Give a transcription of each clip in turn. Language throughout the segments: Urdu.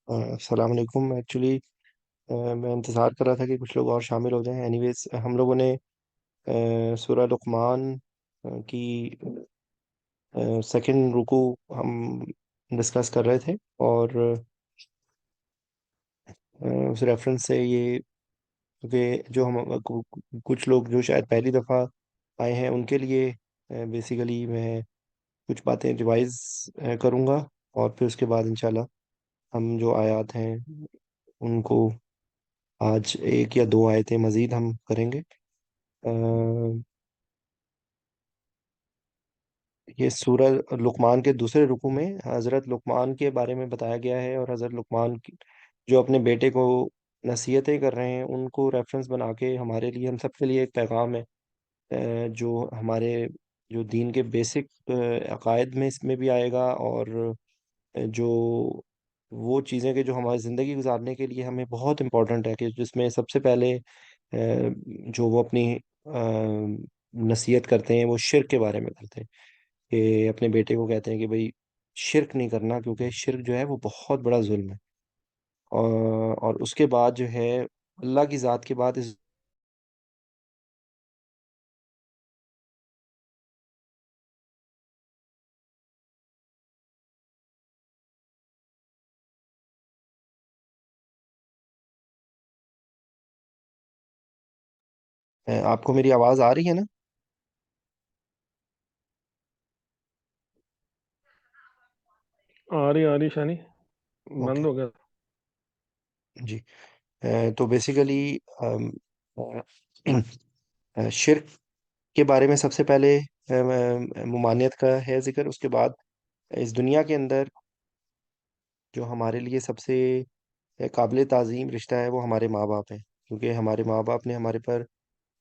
السلام علیکم ایکچولی میں انتظار کر رہا تھا کہ کچھ لوگ اور شامل ہو جائیں. اینی ویز ہم لوگوں نے سورہ لقمان کی سیکنڈ رکو ہم ڈسکس کر رہے تھے. اور اس ریفرنس سے یہ کہ جو ہم کچھ لوگ جو شاید پہلی دفعہ آئے ہیں ان کے لیے بیسیکلی میں کچھ باتیں ریوائز کروں گا. اور پھر اس کے بعد انشاءاللہ ہم جو آیات ہیں ان کو آج ایک یا دو آیتیں مزید ہم کریں گے. یہ سورہ لقمان کے دوسرے رکوع میں حضرت لقمان کے بارے میں بتایا گیا ہے، اور حضرت لقمان جو اپنے بیٹے کو نصیحتیں کر رہے ہیں ان کو ریفرنس بنا کے ہمارے لیے، ہم سب کے لیے ایک پیغام ہے. جو ہمارے جو دین کے بیسک عقائد میں اس میں بھی آئے گا، اور جو وہ چیزیں کہ جو ہماری زندگی گزارنے کے لیے ہمیں بہت امپورٹنٹ ہے، کہ جس میں سب سے پہلے جو وہ اپنی نصیحت کرتے ہیں وہ شرک کے بارے میں کرتے ہیں. کہ اپنے بیٹے کو کہتے ہیں کہ بھائی شرک نہیں کرنا، کیونکہ شرک جو ہے وہ بہت بڑا ظلم ہے. اور اس کے بعد جو ہے اللہ کی ذات کے بعد آپ کو میری آواز آ رہی ہے نا؟ آ رہی شانی اوکے. بند ہو گیا. جی. تو بیسیکلی شرک کے بارے میں سب سے پہلے ممانعت کا ہے ذکر. اس کے بعد اس دنیا کے اندر جو ہمارے لیے سب سے قابل تعظیم رشتہ ہے وہ ہمارے ماں باپ ہیں، کیونکہ ہمارے ماں باپ نے ہمارے پر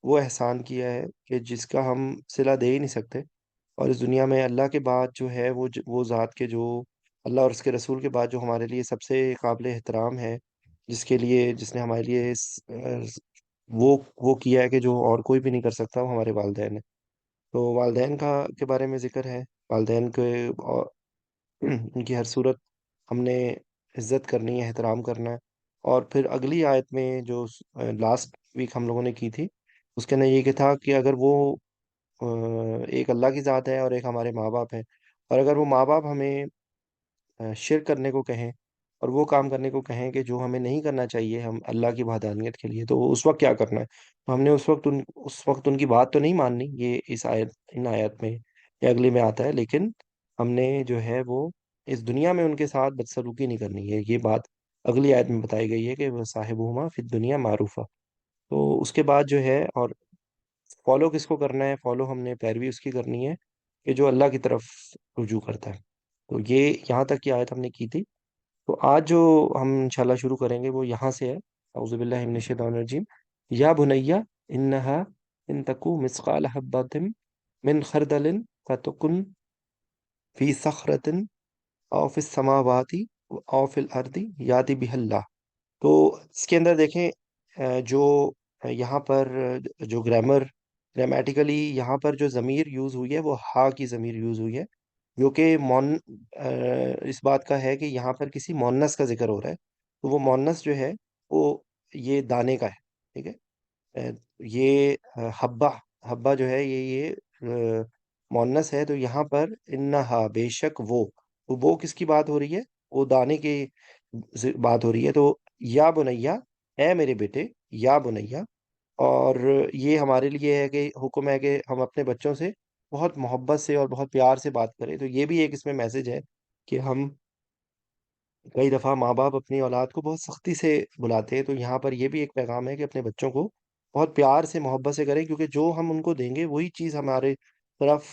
وہ احسان کیا ہے کہ جس کا ہم صلہ دے ہی نہیں سکتے. اور اس دنیا میں اللہ کے بعد جو ہے وہ ذات کے جو اللہ اور اس کے رسول کے بعد جو ہمارے لیے سب سے قابل احترام ہے، جس نے ہمارے لیے وہ کیا ہے کہ جو اور کوئی بھی نہیں کر سکتا، وہ ہمارے والدین ہیں. تو والدین کے بارے میں ذکر ہے. والدین کے ان کی ہر صورت ہم نے عزت کرنی ہے، احترام کرنا ہے. اور پھر اگلی آیت میں جو لاسٹ ویک ہم لوگوں نے کی تھی، اس کے اندر یہ کہ تھا کہ اگر وہ ایک اللہ کی ذات ہے اور ایک ہمارے ماں باپ ہیں، اور اگر وہ ماں باپ ہمیں شرک کرنے کو کہیں اور وہ کام کرنے کو کہیں کہ جو ہمیں نہیں کرنا چاہیے ہم اللہ کی وحدانیت کے لیے، تو اس وقت کیا کرنا ہے؟ تو ہم نے اس وقت ان کی بات تو نہیں ماننی. یہ ان آیت میں یا اگلی میں آتا ہے، لیکن ہم نے جو ہے وہ اس دنیا میں ان کے ساتھ بدسلوکی نہیں کرنی ہے. یہ بات اگلی آیت میں بتائی گئی ہے کہ وہ صاحبہما فی الدنیا معروفہ. تو اس کے بعد جو ہے، اور فالو کس کو کرنا ہے؟ فالو ہم نے پیروی اس کی کرنی ہے کہ جو اللہ کی طرف رجوع کرتا ہے. تو یہ یہاں تک کی آیت ہم نے کی تھی. تو آج جو ہم انشاءاللہ شروع کریں گے وہ یہاں سے ہے. اعوذ باللہ من الشیطان الرجیم. یا بنیا انہا ان تکو مثقال حبۃ من خردل فتکن فی صخرۃ او فی السماوات او فی الارض یاتی بہ اللہ. تو اس کے اندر دیکھیں، جو یہاں پر جو گرامیٹیکلی یہاں پر جو ضمیر یوز ہوئی ہے وہ ہا کی ضمیر یوز ہوئی ہے، جو کہ اس بات کا ہے کہ یہاں پر کسی مونس کا ذکر ہو رہا ہے. تو وہ مونس جو ہے وہ یہ دانے کا ہے. ٹھیک ہے. اہ، یہ حبہ حبہ جو ہے یہ مونس ہے. تو یہاں پر انہا بے شک وہ کس کی بات ہو رہی ہے؟ وہ دانے کی بات ہو رہی ہے. تو یا بنیا، اے میرے بیٹے، یا بنیا. اور یہ ہمارے لیے ہے کہ حکم ہے کہ ہم اپنے بچوں سے بہت محبت سے اور بہت پیار سے بات کریں. تو یہ بھی ایک اس میں میسج ہے کہ ہم کئی دفعہ ماں باپ اپنی اولاد کو بہت سختی سے بلاتے ہیں. تو یہاں پر یہ بھی ایک پیغام ہے کہ اپنے بچوں کو بہت پیار سے محبت سے کریں، کیونکہ جو ہم ان کو دیں گے وہی چیز ہمارے طرف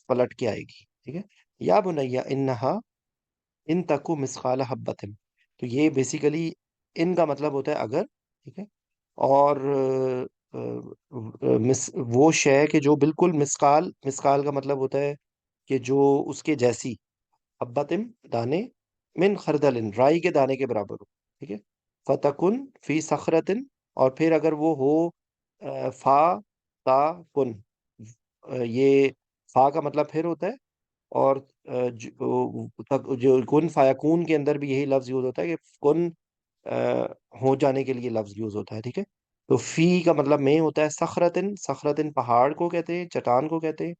پلٹ کے آئے گی. ٹھیک ہے. یا بنیا انہا ان تکو مسقال حبۃ. تو یہ بیسیکلی ان کا مطلب ہوتا ہے اگر. ٹھیک ہے. اور وہ شے کہ جو بالکل مسقال کا مطلب ہوتا ہے کہ جو اس کے جیسی، حبتم دانے، من خردل رائی کے دانے کے برابر ہو. ٹھیک ہے. فتکن فی صخرتن. اور پھر اگر وہ ہو فا تا کن. یہ فا کا مطلب پھر ہوتا ہے اور جو کن فیکون کے اندر بھی یہی لفظ یوز ہوتا ہے کہ کن ہو جانے کے لیے لفظ یوز ہوتا ہے، ٹھیک ہے؟ تو فی کا مطلب میں ہوتا ہے سخرتن، سخرتن پہاڑ کو کہتے ہیں، چٹان کو کہتے ہیں،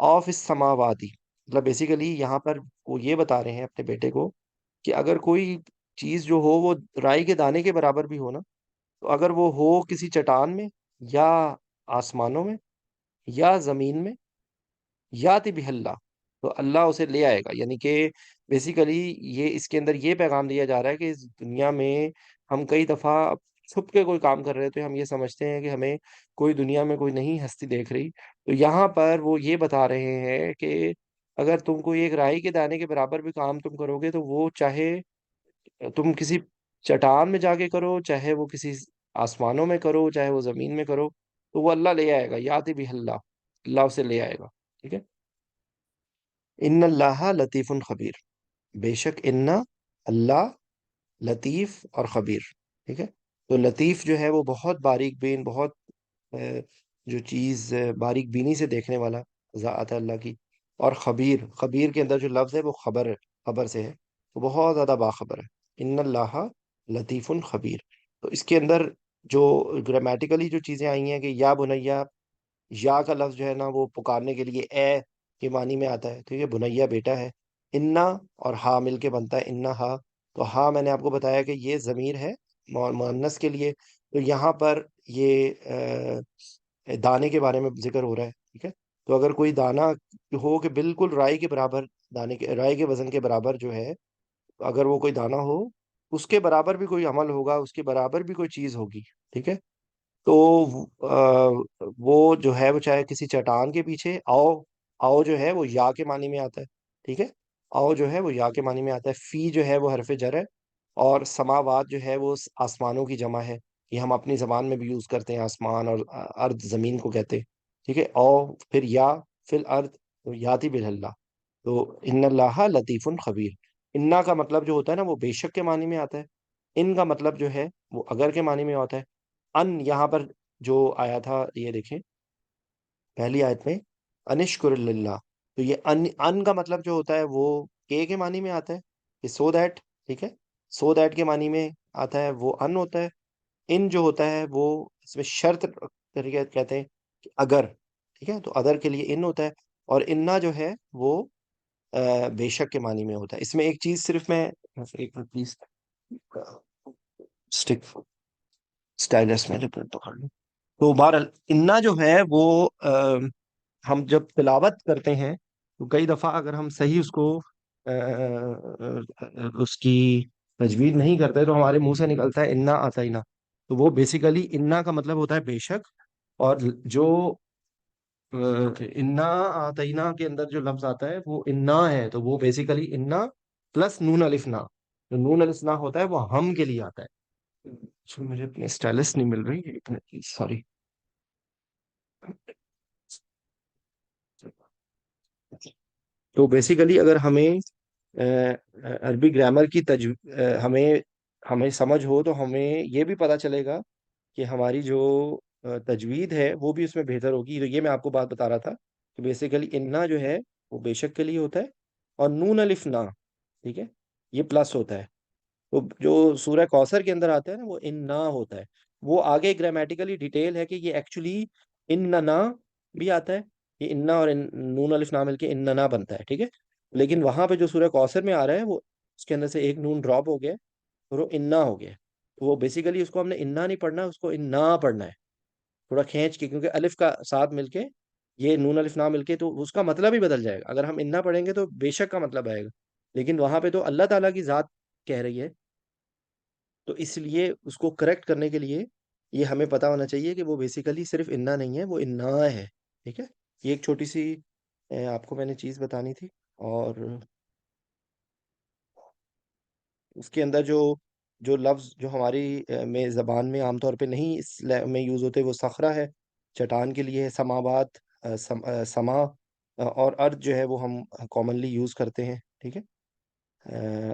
آف السماواتی، مطلب بیسیکلی یہاں پر وہ یہ بتا رہے ہیں اپنے بیٹے کو کہ اگر کوئی چیز جو ہو وہ رائی کے دانے کے برابر بھی ہو نا، تو اگر وہ ہو کسی چٹان میں، یا آسمانوں میں، یا زمین میں، یاتی بھی اللہ، تو اللہ اسے لے آئے گا. یعنی کہ بیسیکلی یہ اس کے اندر یہ پیغام دیا جا رہا ہے کہ اس دنیا میں ہم کئی دفعہ چھپ کے کوئی کام کر رہے تھے، ہم یہ سمجھتے ہیں کہ ہمیں کوئی دنیا میں کوئی نہیں ہستی دیکھ رہی. تو یہاں پر وہ یہ بتا رہے ہیں کہ اگر تم کوئی ایک رائی کے دانے کے برابر بھی کام تم کرو گے، تو وہ چاہے تم کسی چٹان میں جا کے کرو، چاہے وہ کسی آسمانوں میں کرو، چاہے وہ زمین میں کرو، تو وہ اللہ لے آئے گا. یاتی بھی اللہ، اللہ اسے لے آئے گا. ٹھیک ہے. ان اللہ لطیف خبیر، بے شک ان اللہ لطیف اور خبیر. ٹھیک ہے. تو لطیف جو ہے وہ بہت باریک بین، بہت جو چیز باریک بینی سے دیکھنے والا ذات ہے اللہ کی. اور خبیر، خبیر کے اندر جو لفظ ہے وہ خبر ہے، خبر سے ہے، وہ بہت زیادہ باخبر ہے. ان اللہ لطیف خبیر. تو اس کے اندر جو گرامیٹیکلی جو چیزیں آئی ہیں کہ یا بنیا، یا کا لفظ جو ہے نا وہ پکارنے کے لیے اے کے معنی میں آتا ہے. ٹھیک ہے، بنیا بیٹا ہے. انا اور ہا مل کے بنتا ہے انا ہا. تو ہا میں نے آپ کو بتایا کہ یہ ضمیر ہے مؤنث کے لیے. تو یہاں پر یہ دانے کے بارے میں ذکر ہو رہا ہے. ٹھیک ہے. تو اگر کوئی دانہ ہو کہ بالکل رائی کے برابر، دانے کے رائی کے وزن کے برابر جو ہے، اگر وہ کوئی دانہ ہو، اس کے برابر بھی کوئی عمل ہوگا، اس کے برابر بھی کوئی چیز ہوگی. ٹھیک ہے. تو وہ جو ہے وہ چاہے کسی چٹان کے پیچھے آؤ، آؤ جو ہے وہ یا کے معنی میں آتا ہے. ٹھیک ہے. آؤ جو ہے وہ یا کے معنی میں آتا ہے. فی جو ہے وہ حرف جر ہے. اور سماوات جو ہے وہ آسمانوں کی جمع ہے. یہ ہم اپنی زبان میں بھی یوز کرتے ہیں، آسمان اور ارض زمین کو کہتے ہیں. ٹھیک ہے. او پھر یا فی الارض، تو یاتی باللہ. تو ان اللہ لطیف خبیر. انا کا مطلب جو ہوتا ہے نا وہ بے شک کے معنی میں آتا ہے. ان کا مطلب جو ہے وہ اگر کے معنی میں ہوتا ہے. ان یہاں پر جو آیا تھا یہ دیکھیں پہلی آیت میں، انشکر للہ. تو یہ ان کا مطلب جو ہوتا ہے وہ کے معنی میں آتا ہے کہ سو دیٹ. ٹھیک ہے. سو دیٹ کے معنی میں آتا ہے وہ ان ہوتا ہے. ان جو ہوتا ہے وہ اس میں شرط طریقے کہتے ہیں کہ اگر. ٹھیک ہے. تو اگر کے لیے ان ہوتا ہے. اور انا جو ہے وہ بے شک کے معنی میں ہوتا ہے. اس میں ایک چیز صرف میں ایک منٹ پلیز، اسٹک اسٹائلس میں ریپیٹ تو کر لوں. تو بہرحال انا جو ہے وہ ہم جب تلاوت کرتے ہیں تو کئی دفعہ اگر ہم صحیح اس کو اس کی تجوید نہیں کرتے تو ہمارے منہ سے نکلتا ہے انا آتینا. تو وہ بیسیکلی انا کا مطلب ہوتا ہے بے شک. اور جو انا آتینا کے اندر جو لفظ آتا ہے وہ انا ہے، تو وہ بیسیکلی انا پلس نون الف نا. جو نون الف نا ہوتا ہے وہ ہم کے لیے آتا ہے. مجھے اپنی اسٹائلس نہیں مل رہی، سوری. تو بیسیکلی اگر ہمیں عربی گرامر کی ہمیں ہمیں سمجھ ہو تو ہمیں یہ بھی پتا چلے گا کہ ہماری جو تجوید ہے وہ بھی اس میں بہتر ہوگی. تو یہ میں آپ کو بات بتا رہا تھا کہ بیسیکلی انا جو ہے وہ بے شک کے لیے ہوتا ہے، اور نون الف نا، ٹھیک ہے، یہ پلس ہوتا ہے. تو جو سورہ کوثر کے اندر آتا ہے نا وہ انا ہوتا ہے. وہ آگے گرامیٹیکلی ڈیٹیل ہے کہ یہ ایکچولی اننا بھی آتا ہے. یہ انا اور نون الف نا مل کے اننا بنتا ہے. ٹھیک ہے. لیکن وہاں پہ جو سورہ کوثر میں آ رہا ہے وہ اس کے اندر سے ایک نون ڈراپ ہو گیا اور وہ انا ہو گیا. تو وہ بیسیکلی اس کو ہم نے انا نہیں پڑھنا، اس کو انا پڑھنا ہے تھوڑا کھینچ کے، کیونکہ الف کا ساتھ مل کے یہ نون الف نہ مل کے تو اس کا مطلب ہی بدل جائے گا. اگر ہم انا پڑھیں گے تو بے شک کا مطلب آئے گا، لیکن وہاں پہ تو اللہ تعالیٰ کی ذات کہہ رہی ہے. تو اس لیے اس کو کریکٹ کرنے کے لیے یہ ہمیں پتا ہونا چاہیے کہ وہ بیسیکلی صرف انا نہیں ہے، وہ انا ہے. ٹھیک ہے. یہ ایک چھوٹی سی آپ کو میں نے چیز بتانی تھی. اور اس کے اندر جو جو لفظ جو ہماری میں زبان میں عام طور پہ نہیں اس میں یوز ہوتے، وہ صخرہ ہے، چٹان کے لیے ہے. سماوات، سما اور ارض جو ہے وہ ہم کامنلی یوز کرتے ہیں. ٹھیک ہے.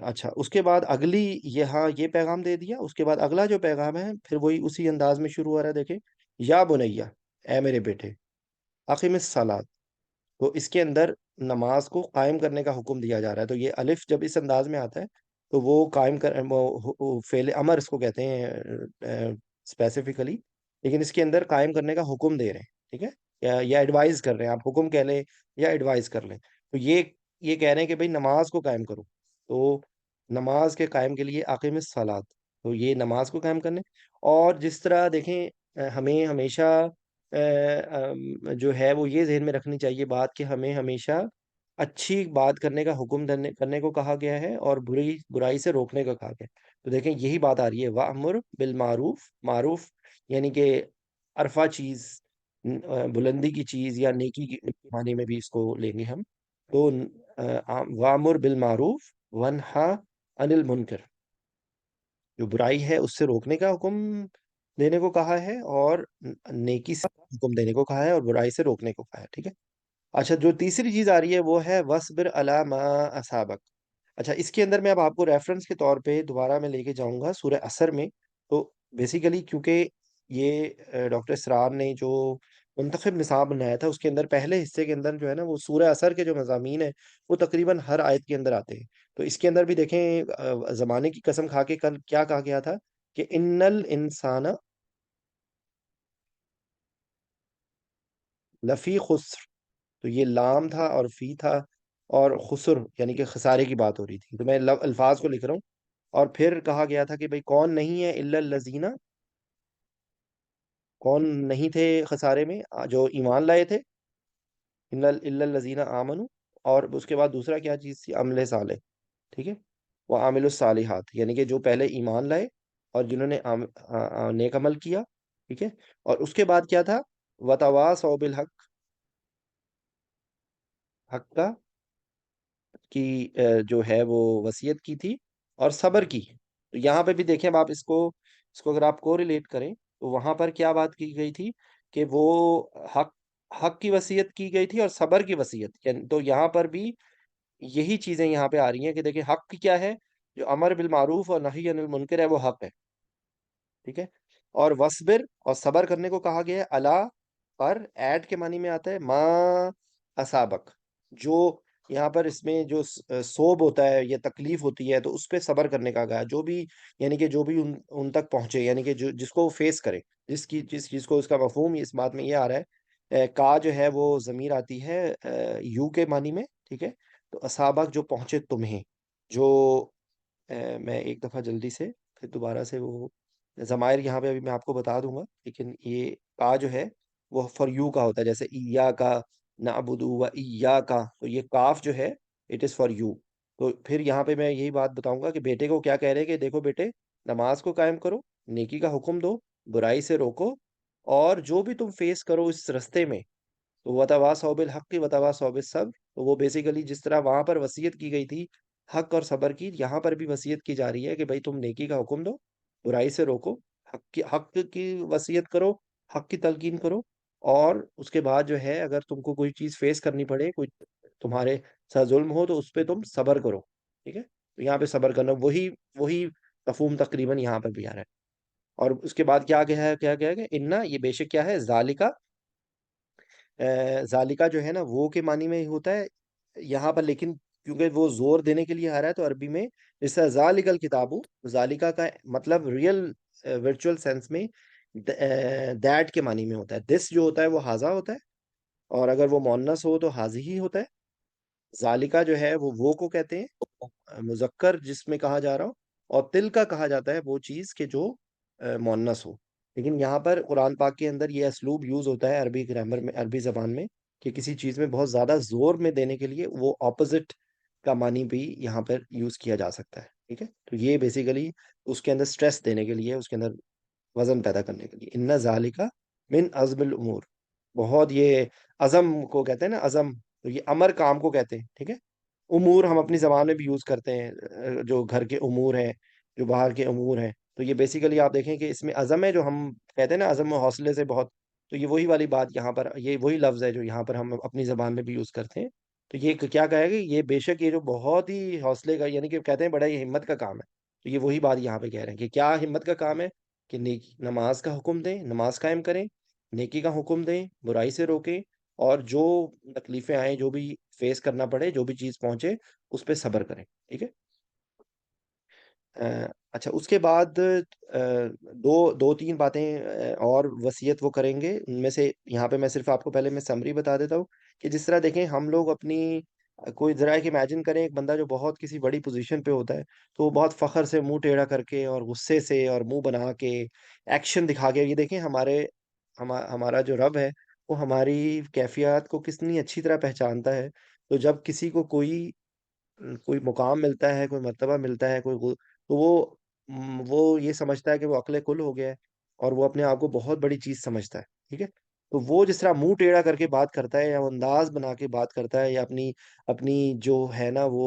اچھا، اس کے بعد اگلی یہاں یہ پیغام دے دیا. اس کے بعد اگلا جو پیغام ہے پھر وہی اسی انداز میں شروع ہو رہا ہے. دیکھیں، یا بنیا، اے میرے بیٹے، اقیم الصلاۃ، تو اس کے اندر نماز کو قائم کرنے کا حکم دیا جا رہا ہے. تو یہ الف جب اس انداز میں آتا ہے تو وہ قائم کر وہ فعل امر اس کو کہتے ہیں اسپیسیفکلی. لیکن اس کے اندر قائم کرنے کا حکم دے رہے ہیں. ٹھیک ہے. یا ایڈوائز کر رہے ہیں. آپ حکم کہہ لیں یا ایڈوائز کر لیں. تو یہ کہہ رہے ہیں کہ بھئی نماز کو قائم کرو. تو نماز کے قائم کے لیے اقیم الصلاۃ. تو یہ نماز کو قائم کرنے. اور جس طرح دیکھیں ہمیں ہمیشہ جو ہے وہ یہ ذہن میں رکھنی چاہیے بات کہ ہمیں ہمیشہ اچھی بات کرنے کا حکم کرنے کو کہا گیا ہے اور برائی سے روکنے کا کہا گیا ہے. تو دیکھیں یہی بات آ رہی ہے وَأْمُرْ بِالْمَعْرُوفِ. معروف یعنی کہ عرفہ چیز، بلندی کی چیز یا نیکی کی معنی میں بھی اس کو لیں گے ہم. تو وَأْمُرْ بِالْمَعْرُوفِ وَانْهَ عَنِ الْمُنْكَرِ. جو برائی ہے اس سے روکنے کا حکم دینے کو کہا ہے اور نیکی سے حکم دینے کو کہا ہے اور برائی سے روکنے کو کہا ہے. ٹھیک ہے. اچھا جو تیسری چیز آ رہی ہے وہ ہے وَاصْبِرْ عَلَىٰ مَا أَصَابَكَ. اچھا اس کے اندر میں اب آپ کو ریفرنس کے طور پہ دوبارہ میں لے کے جاؤں گا سورہ عصر میں. تو بیسیکلی کیونکہ یہ ڈاکٹر اسرار نے جو منتخب نصاب بنایا تھا اس کے اندر پہلے حصے کے اندر جو ہے نا وہ سورہ عصر کے جو مضامین ہیں وہ تقریباً ہر آیت کے اندر آتے ہیں. تو اس کے اندر بھی دیکھیں زمانے کی قسم کھا کے کل کیا کہا گیا تھا کہ ان الانسان لفی خسر. تو یہ لام تھا اور فی تھا اور خسر یعنی کہ خسارے کی بات ہو رہی تھی. تو میں الفاظ کو لکھ رہا ہوں. اور پھر کہا گیا تھا کہ بھئی کون نہیں ہے الا الذین. کون نہیں تھے خسارے میں؟ جو ایمان لائے تھے. الا الذین آمنوا. اور اس کے بعد دوسرا کیا چیز تھی؟ عمل صالح. ٹھیک ہے. وہ عامل الصالحات یعنی کہ جو پہلے ایمان لائے اور جنہوں نے نیک عمل کیا. ٹھیک ہے. اور اس کے بعد کیا تھا؟ وتواصوا بالحق. حق کا کی جو ہے وہ وصیت کی تھی اور صبر کی. تو یہاں پہ بھی دیکھیں اب آپ اس کو اگر آپ کو ریلیٹ کریں تو وہاں پر کیا بات کی گئی تھی کہ وہ حق حق کی وصیت کی گئی تھی اور صبر کی وصیت. تو یہاں پر بھی یہی چیزیں یہاں پہ آ رہی ہیں کہ دیکھیں حق کی کیا ہے؟ جو امر بالمعروف اور نہی عن المنکر ہے وہ حق ہے. ٹھیک ہے. اور وصبر اور صبر کرنے کو کہا گیا ہے. اللہ پر ایڈ کے معنی میں آتا ہے ما اسابق. جو یہاں پر اس میں جو صوب ہوتا ہے یا تکلیف ہوتی ہے تو اس پہ صبر کرنے کا کہا. جو بھی یعنی کہ جو بھی ان تک پہنچے یعنی کہ جس کو وہ فیس کرے جس چیز کو اس کا مفہوم اس بات میں یہ آ رہا ہے کا جو ہے وہ ضمیر آتی ہے یو کے معنی میں. ٹھیک ہے. تو اسابق جو پہنچے تمہیں. جو میں ایک دفعہ جلدی سے پھر دوبارہ سے وہ ضمائر یہاں پہ ابھی میں آپ کو بتا دوں گا لیکن یہ کا جو ہے وہ فار یو کا ہوتا ہے. جیسے ایا کا نعبد و ایا کا. تو یہ کاف جو ہے اٹ از فار یو. تو پھر یہاں پہ میں یہی بات بتاؤں گا کہ بیٹے کو کیا کہہ رہے ہیں کہ دیکھو بیٹے نماز کو قائم کرو، نیکی کا حکم دو، برائی سے روکو، اور جو بھی تم فیس کرو اس رستے میں تو وتواصوا بالحق وتواصوا بالصبر. تو وہ بیسیکلی جس طرح وہاں پر وصیت کی گئی تھی حق اور صبر کی، یہاں پر بھی وصیت کی جا رہی ہے کہ بھائی تم نیکی کا حکم دو، برائی سے روکو، حق کی وصیت کرو، حق کی تلقین کرو. اور اس کے بعد جو ہے اگر تم کو کوئی چیز فیس کرنی پڑے، کوئی تمہارے ساتھ ظلم ہو تو اس پہ تم صبر کرو. ٹھیک ہے. تو یہاں پہ صبر کرنا وہی مفہوم تقریباً یہاں پر بھی آ رہا ہے. اور اس کے بعد کیا کہ انا یہ بے شک کیا ہے ذالکا. ذالکا جو ہے نا وہ کے معنی میں ہوتا ہے یہاں پر. لیکن کیونکہ وہ زور دینے کے لیے آ رہا ہے تو عربی میں اس طرح ذالک الکتابو. ذالکا کا مطلب ریئل ورچوئل سینس میں دیٹ کے معنی میں ہوتا ہے. دس جو ہوتا ہے وہ ہاذا ہوتا ہے اور اگر وہ مؤنث ہو تو حاضی ہی ہوتا ہے. ذالکا جو ہے وہ کو کہتے ہیں مذکر جس میں کہا جا رہا ہو. اور تل کا کہا جاتا ہے وہ چیز کہ جو مؤنث ہو. لیکن یہاں پر قرآن پاک کے اندر یہ اسلوب یوز ہوتا ہے عربی گرامر میں، عربی زبان میں، کہ کسی چیز میں بہت زیادہ زور میں دینے کے لیے وہ اپوزٹ کا معنی بھی یہاں پر یوز کیا جا سکتا ہے. ٹھیک ہے. تو یہ بیسیکلی اس کے اندر سٹریس دینے کے لیے، اس کے اندر وزن پیدا کرنے کے لیے. ان ذالکا من عزم الامور. بہت یہ عزم کو کہتے ہیں نا، عزم. تو یہ امر کام کو کہتے ہیں. ٹھیک ہے. امور ہم اپنی زبان میں بھی یوز کرتے ہیں جو گھر کے امور ہیں، جو باہر کے امور ہیں. تو یہ بیسیکلی آپ دیکھیں کہ اس میں عزم ہے جو ہم کہتے ہیں نا، عزم و حوصلے سے بہت. تو یہ وہی والی بات یہاں پر، یہ وہی لفظ ہے جو یہاں پر ہم اپنی زبان میں بھی یوز کرتے ہیں. تو یہ کیا کہے گا، یہ بے شک یہ جو بہت ہی حوصلے کا یعنی کہ کہتے ہیں بڑا ہی ہمت کا کام ہے. تو یہ وہی بات یہاں پہ کہہ رہے ہیں کہ کیا ہمت کا کام ہے کہ نیکی نماز کا حکم دیں، نماز قائم کریں، نیکی کا حکم دیں، برائی سے روکیں، اور جو تکلیفیں آئیں، جو بھی فیس کرنا پڑے، جو بھی چیز پہنچے، اس پہ صبر کریں، ٹھیک ہے۔ اچھا، اس کے بعد دو تین باتیں اور وصیت وہ کریں گے، ان میں سے یہاں پہ میں صرف آپ کو پہلے میں سمری بتا دیتا ہوں کہ جس طرح دیکھیں ہم لوگ اپنی کوئی ذرا کہ امیجن کریں ایک بندہ جو بہت کسی بڑی پوزیشن پہ ہوتا ہے، تو وہ بہت فخر سے منہ ٹیڑھا کر کے اور غصے سے اور منہ بنا کے ایکشن دکھا کے، یہ دیکھیں ہمارا جو رب ہے وہ ہماری کیفیات کو کتنی اچھی طرح پہچانتا ہے۔ تو جب کسی کو کوئی مقام ملتا ہے، کوئی مرتبہ ملتا ہے، تو وہ یہ سمجھتا ہے کہ وہ عقل کل ہو گیا ہے، اور وہ اپنے آپ کو بہت بڑی چیز سمجھتا ہے، ٹھیک ہے۔ تو وہ جس طرح منہ ٹیڑھا کر کے بات کرتا ہے، یا وہ انداز بنا کے بات کرتا ہے، یا اپنی جو ہے نا وہ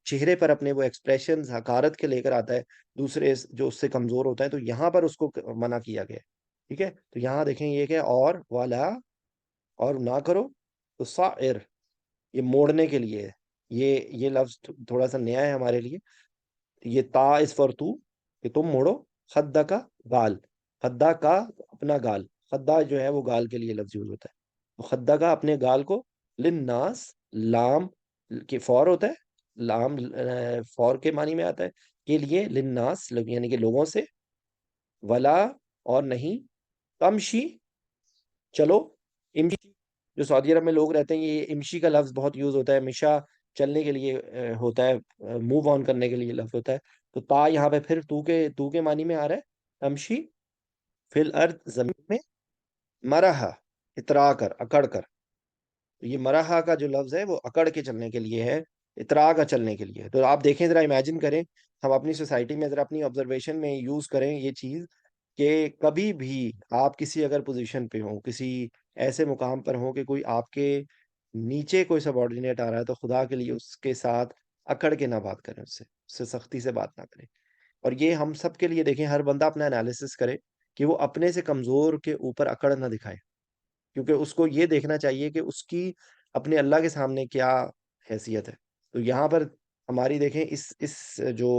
چہرے پر اپنے وہ ایکسپریشن حقارت کے لے کر آتا ہے دوسرے جو اس سے کمزور ہوتا ہے، تو یہاں پر اس کو منع کیا گیا ہے، ٹھیک ہے۔ تو یہاں دیکھیں یہ کہ اور والا، اور نہ کرو، تو سائر، یہ موڑنے کے لیے ہے۔ یہ لفظ تھوڑا سا نیا ہے ہمارے لیے۔ یہ تا اس فار تو، کہ تم موڑو، خدا کا گال، خدا کا اپنا گال، خدا جو ہے وہ گال کے لیے لفظ یوز ہوتا ہے، تو خدا کا اپنے گال کو، للناس، لام کے فور ہوتا ہے، لام فور کے معنی میں آتا ہے، کے لیے، للناس یعنی کہ لوگوں سے، ولا اور نہیں، تمشی چلو، امشی، جو سعودی عرب میں لوگ رہتے ہیں یہ امشی کا لفظ بہت یوز ہوتا ہے، مشا چلنے کے لیے ہوتا ہے، موو آن کرنے کے لیے لفظ ہوتا ہے۔ تو تا یہاں پہ پھر تو کے معنی میں آ رہا ہے، تمشی فی الارض، زمین میں، مرحا، اترا کر، اکڑ کر۔ تو یہ مرحا کا جو لفظ ہے وہ اکڑ کے چلنے کے لیے ہے، اترا کا چلنے کے لیے ہے۔ تو آپ دیکھیں، ذرا امیجن کریں، ہم اپنی سوسائٹی میں ذرا اپنی آبزرویشن میں یوز کریں یہ چیز، کہ کبھی بھی آپ کسی اگر پوزیشن پہ ہوں، کسی ایسے مقام پر ہوں کہ کوئی آپ کے نیچے کوئی سب آرڈینیٹ آ رہا ہے، تو خدا کے لیے اس کے ساتھ اکڑ کے نہ بات کریں، اس سے سختی سے بات نہ کریں۔ اور یہ ہم سب کے لیے دیکھیں، ہر بندہ اپنا انالیسس کرے کہ وہ اپنے سے کمزور کے اوپر اکڑ نہ دکھائے، کیونکہ اس کو یہ دیکھنا چاہیے کہ اس کی اپنے اللہ کے سامنے کیا حیثیت ہے۔ تو یہاں پر ہماری دیکھیں اس جو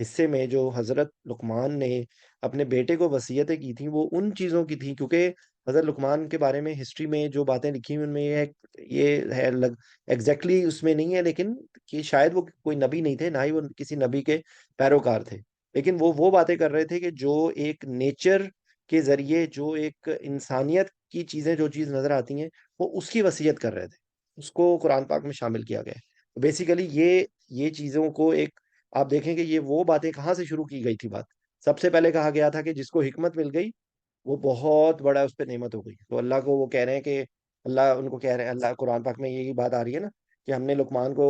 حصے میں جو حضرت لقمان نے اپنے بیٹے کو وصیتیں کی تھیں، وہ ان چیزوں کی تھیں، کیونکہ حضرت لقمان کے بارے میں ہسٹری میں جو باتیں لکھی ہوئی ان میں یہ ہے ایگزیکٹلی اس میں نہیں ہے، لیکن کہ شاید وہ کوئی نبی نہیں تھے، نہ ہی وہ کسی نبی کے پیروکار تھے، لیکن وہ باتیں کر رہے تھے کہ جو ایک نیچر کے ذریعے، جو ایک انسانیت کی چیزیں جو چیز نظر آتی ہیں، وہ اس کی وصیت کر رہے تھے، اس کو قرآن پاک میں شامل کیا گیا ہے۔ بیسیکلی یہ چیزوں کو ایک آپ دیکھیں کہ یہ وہ باتیں کہاں سے شروع کی گئی تھی بات، سب سے پہلے کہا گیا تھا کہ جس کو حکمت مل گئی وہ بہت بڑا اس پہ نعمت ہو گئی، تو اللہ کو وہ کہہ رہے ہیں کہ اللہ ان کو کہہ رہے ہیں، اللہ قرآن پاک میں یہی بات آ رہی ہے نا کہ ہم نے لقمان کو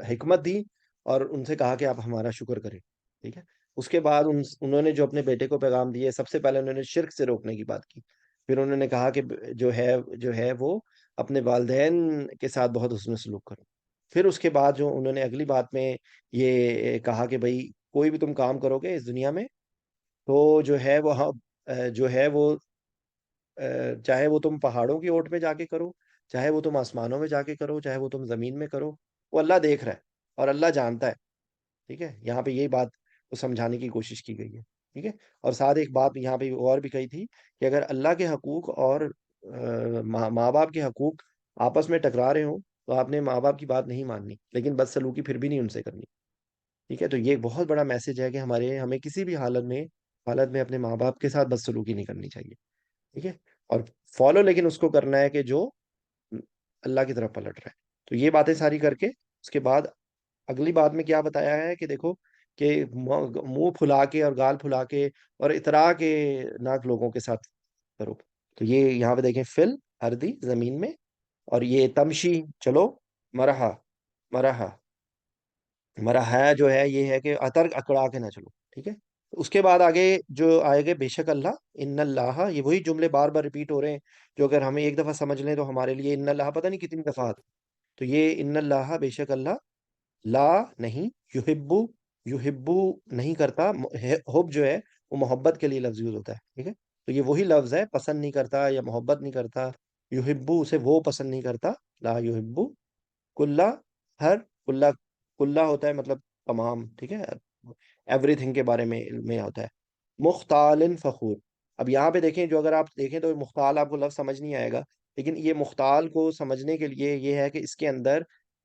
حکمت دی اور ان سے کہا کہ آپ ہمارا شکر کریں، ٹھیک ہے۔ اس کے بعد انہوں نے جو اپنے بیٹے کو پیغام دیے، سب سے پہلے انہوں نے شرک سے روکنے کی بات کی، پھر انہوں نے کہا کہ جو ہے وہ اپنے والدین کے ساتھ بہت حسن سلوک کرو، پھر اس کے بعد جو انہوں نے اگلی بات میں یہ کہا کہ بھائی کوئی بھی تم کام کرو گے اس دنیا میں، تو جو ہے وہ چاہے وہ تم پہاڑوں کی اوٹ میں جا کے کرو، چاہے وہ تم آسمانوں میں جا کے کرو، چاہے وہ تم زمین میں کرو، وہ اللہ دیکھ رہا ہے اور اللہ جانتا ہے، ٹھیک ہے۔ یہاں پہ یہی بات کو سمجھانے کی کوشش کی گئی ہے، ٹھیک ہے۔ اور ساتھ ایک بات یہاں پہ اور بھی کہی تھی کہ اگر اللہ کے حقوق اور ماں باپ کے حقوق آپس میں ٹکرا رہے ہوں، تو آپ نے ماں باپ کی بات نہیں ماننی، لیکن بدسلوکی پھر بھی نہیں ان سے کرنی، ٹھیک ہے۔ تو یہ ایک بہت بڑا میسج ہے کہ ہمیں کسی بھی حالت میں اپنے ماں باپ کے ساتھ بدسلوکی نہیں کرنی چاہیے، ٹھیک ہے۔ اور فالو لیکن اس کو کرنا ہے کہ جو اللہ کی طرف پلٹ رہا ہے۔ تو یہ باتیں ساری کر کے اس کے بعد اگلی بات میں کیا بتایا ہے کہ دیکھو کہ منہ پھلا کے اور گال پھلا کے اور اترا کے ناک لوگوں کے ساتھ کرو، تو یہ یہاں پہ دیکھیں فل ہردی، زمین میں، اور یہ تمشی چلو، مرحا، مرحا، مرحا جو ہے یہ ہے کہ اکڑا کے نہ چلو، ٹھیک ہے۔ اس کے بعد آگے جو آئے گے، بے شک اللہ، ان اللہ، یہ وہی جملے بار بار ریپیٹ ہو رہے ہیں، جو اگر ہمیں ایک دفعہ سمجھ لیں تو ہمارے لیے ان اللہ پتہ نہیں کتنی دفعہ آتا ہے۔ تو یہ ان اللہ، بے شک اللہ، لا نہیں، یحبو، یحبو نہیں کرتا، حب جو ہے وہ محبت کے لیے لفظ یوز ہوتا ہے، ٹھیک ہے۔ تو یہ وہی لفظ ہے، پسند نہیں کرتا یا محبت نہیں کرتا، یحبو اسے وہ پسند نہیں کرتا، لا یحبو، کلّا، ہر، کلّا، کلّا ہوتا ہے مطلب تمام، ٹھیک ہے، ایوری تھنگ کے بارے میں علم میں ہوتا ہے، مختال فخور، اب یہاں پہ دیکھیں، جو اگر آپ دیکھیں تو مختال آپ کو لفظ سمجھ نہیں آئے گا، لیکن یہ مختال کو سمجھنے کے لیے یہ ہے کہ اس کے اندر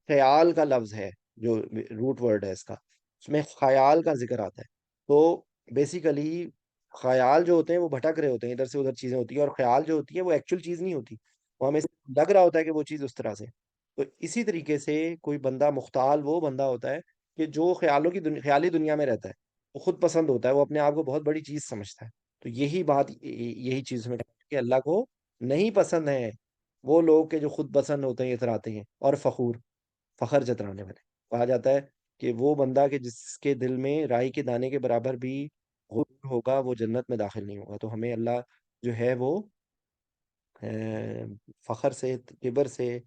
خیال کا لفظ ہے، جو روٹ ورڈ ہے اس کا، اس میں خیال کا ذکر آتا ہے. تو بیسیکلی خیال جو ہوتے ہیں وہ بھٹک رہے ہوتے ہیں، ادھر سے ادھر چیزیں ہوتی ہیں، اور خیال جو ہوتی ہے وہ ایکچوئل چیز نہیں ہوتی، وہ ہمیں لگ رہا ہوتا ہے کہ وہ چیز اس طرح سے. تو اسی طریقے سے کوئی بندہ مختال وہ بندہ ہوتا ہے کہ جو خیالوں کی خیالی دنیا میں رہتا ہے، وہ خود پسند ہوتا ہے، وہ اپنے آپ کو بہت بڑی چیز سمجھتا ہے. تو یہی بات، یہی چیز میں کہ اللہ کو نہیں پسند ہے وہ لوگ کہ جو خود پسند ہوتے ہیں، اتراتے ہیں اور فخر جترانے والے. کہا جاتا ہے کہ وہ بندہ کہ جس کے دل میں رائی کے دانے کے برابر بھی غرور ہوگا، وہ جنت میں داخل نہیں ہوگا. تو ہمیں اللہ جو ہے وہ فخر سے، کبر سے،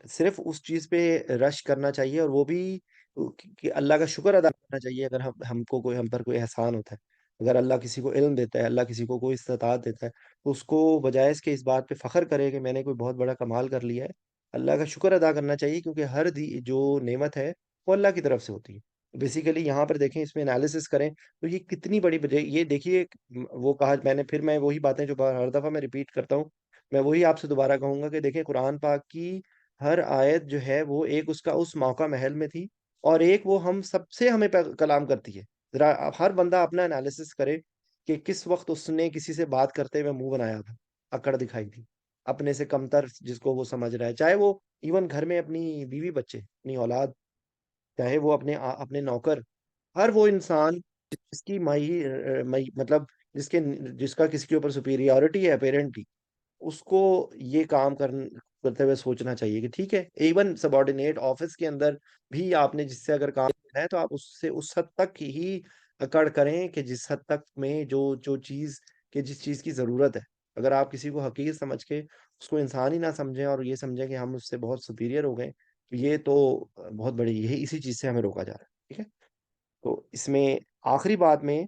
صرف اس چیز پہ رش کرنا چاہیے، اور وہ بھی کہ اللہ کا شکر ادا کرنا چاہیے اگر ہم پر کوئی احسان ہوتا ہے. اگر اللہ کسی کو علم دیتا ہے، اللہ کسی کو کوئی استطاعت دیتا ہے، تو اس کو بجائے اس کے اس بات پہ فخر کرے کہ میں نے کوئی بہت بڑا کمال کر لیا ہے، اللہ کا شکر ادا کرنا چاہیے، کیونکہ ہر جو نعمت ہے وہ اللہ کی طرف سے ہوتی ہے. بیسیکلی یہاں پر دیکھیں، اس میں انالیسس کریں تو یہ کتنی بڑی یہ دیکھیے، وہ کہا میں وہی باتیں جو ہر دفعہ میں ریپیٹ کرتا ہوں، میں وہی آپ سے دوبارہ کہوں گا کہ دیکھیں قرآن پاک کی ہر آیت جو ہے وہ ایک اس کا اس موقع محل میں تھی، اور ایک وہ ہم سب سے ہمیں کلام کرتی ہے. ذرا ہر بندہ اپنا انالیسس کرے کہ کس وقت اس نے کسی سے بات کرتے ہوئے منہ بنایا تھا، اکڑ دکھائی تھی، اپنے سے کمتر جس کو وہ سمجھ رہا ہے، چاہے وہ ایون گھر میں اپنی بیوی بچے، اپنی اولاد، چاہے وہ اپنے نوکر، ہر وہ انسان جس کی مطلب جس کا کسی کے اوپر سپیریورٹی ہے پیرنٹ کی، اس کو یہ کام کرتے ہوئے سوچنا چاہیے کہ ٹھیک ہے، ایون سبارڈینیٹ آفس کے اندر بھی آپ نے جس سے اگر کام کرنا ہے تو آپ اس سے اس حد تک ہی اکڑ کریں کہ جس حد تک میں جس چیز کی ضرورت ہے. اگر آپ کسی کو حقیر سمجھ کے اس کو انسان ہی نہ سمجھیں، اور یہ سمجھیں کہ ہم اس سے بہت سپیریئر ہو گئے، تو یہ تو بہت بڑی، یہی اسی چیز سے ہمیں روکا جا رہا ہے. ٹھیک ہے. تو اس میں آخری بات میں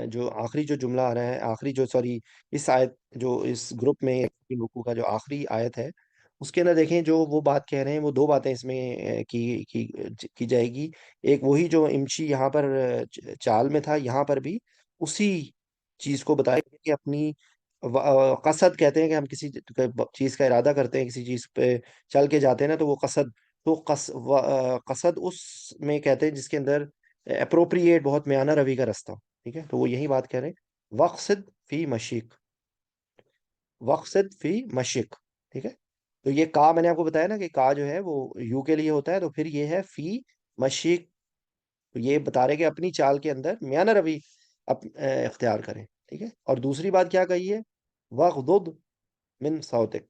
جو آخری جو جملہ آ رہا ہے، آخری جو سوری اس آیت، جو اس گروپ میں رکوع کا جو آخری آیت ہے، اس کے اندر دیکھیں جو وہ بات کہہ رہے ہیں، وہ دو باتیں اس میں کی جائے گی. ایک وہی جو امشی یہاں پر چال میں تھا، یہاں پر بھی اسی چیز کو بتایا گیا کہ اپنی قصد کہتے ہیں کہ ہم کسی چیز کا ارادہ کرتے ہیں، کسی چیز پہ چل کے جاتے ہیں نا، تو وہ قصد، تو قصد اس میں کہتے ہیں جس کے اندر اپروپریٹ، بہت میانہ روی کا رستہ. ٹھیک ہے. تو وہ یہی بات کہہ رہے ہیں، وقصد فی مشیق، وقصد فی مشق. ٹھیک ہے. تو یہ کا میں نے آپ کو بتایا نا کہ کا جو ہے وہ یو کے لیے ہوتا ہے، تو پھر یہ ہے فی مشیق. تو یہ بتا رہے کہ اپنی چال کے اندر میانہ روی اختیار کریں. ٹھیک ہے. اور دوسری بات کیا کہی ہے، وغضض من صوتک.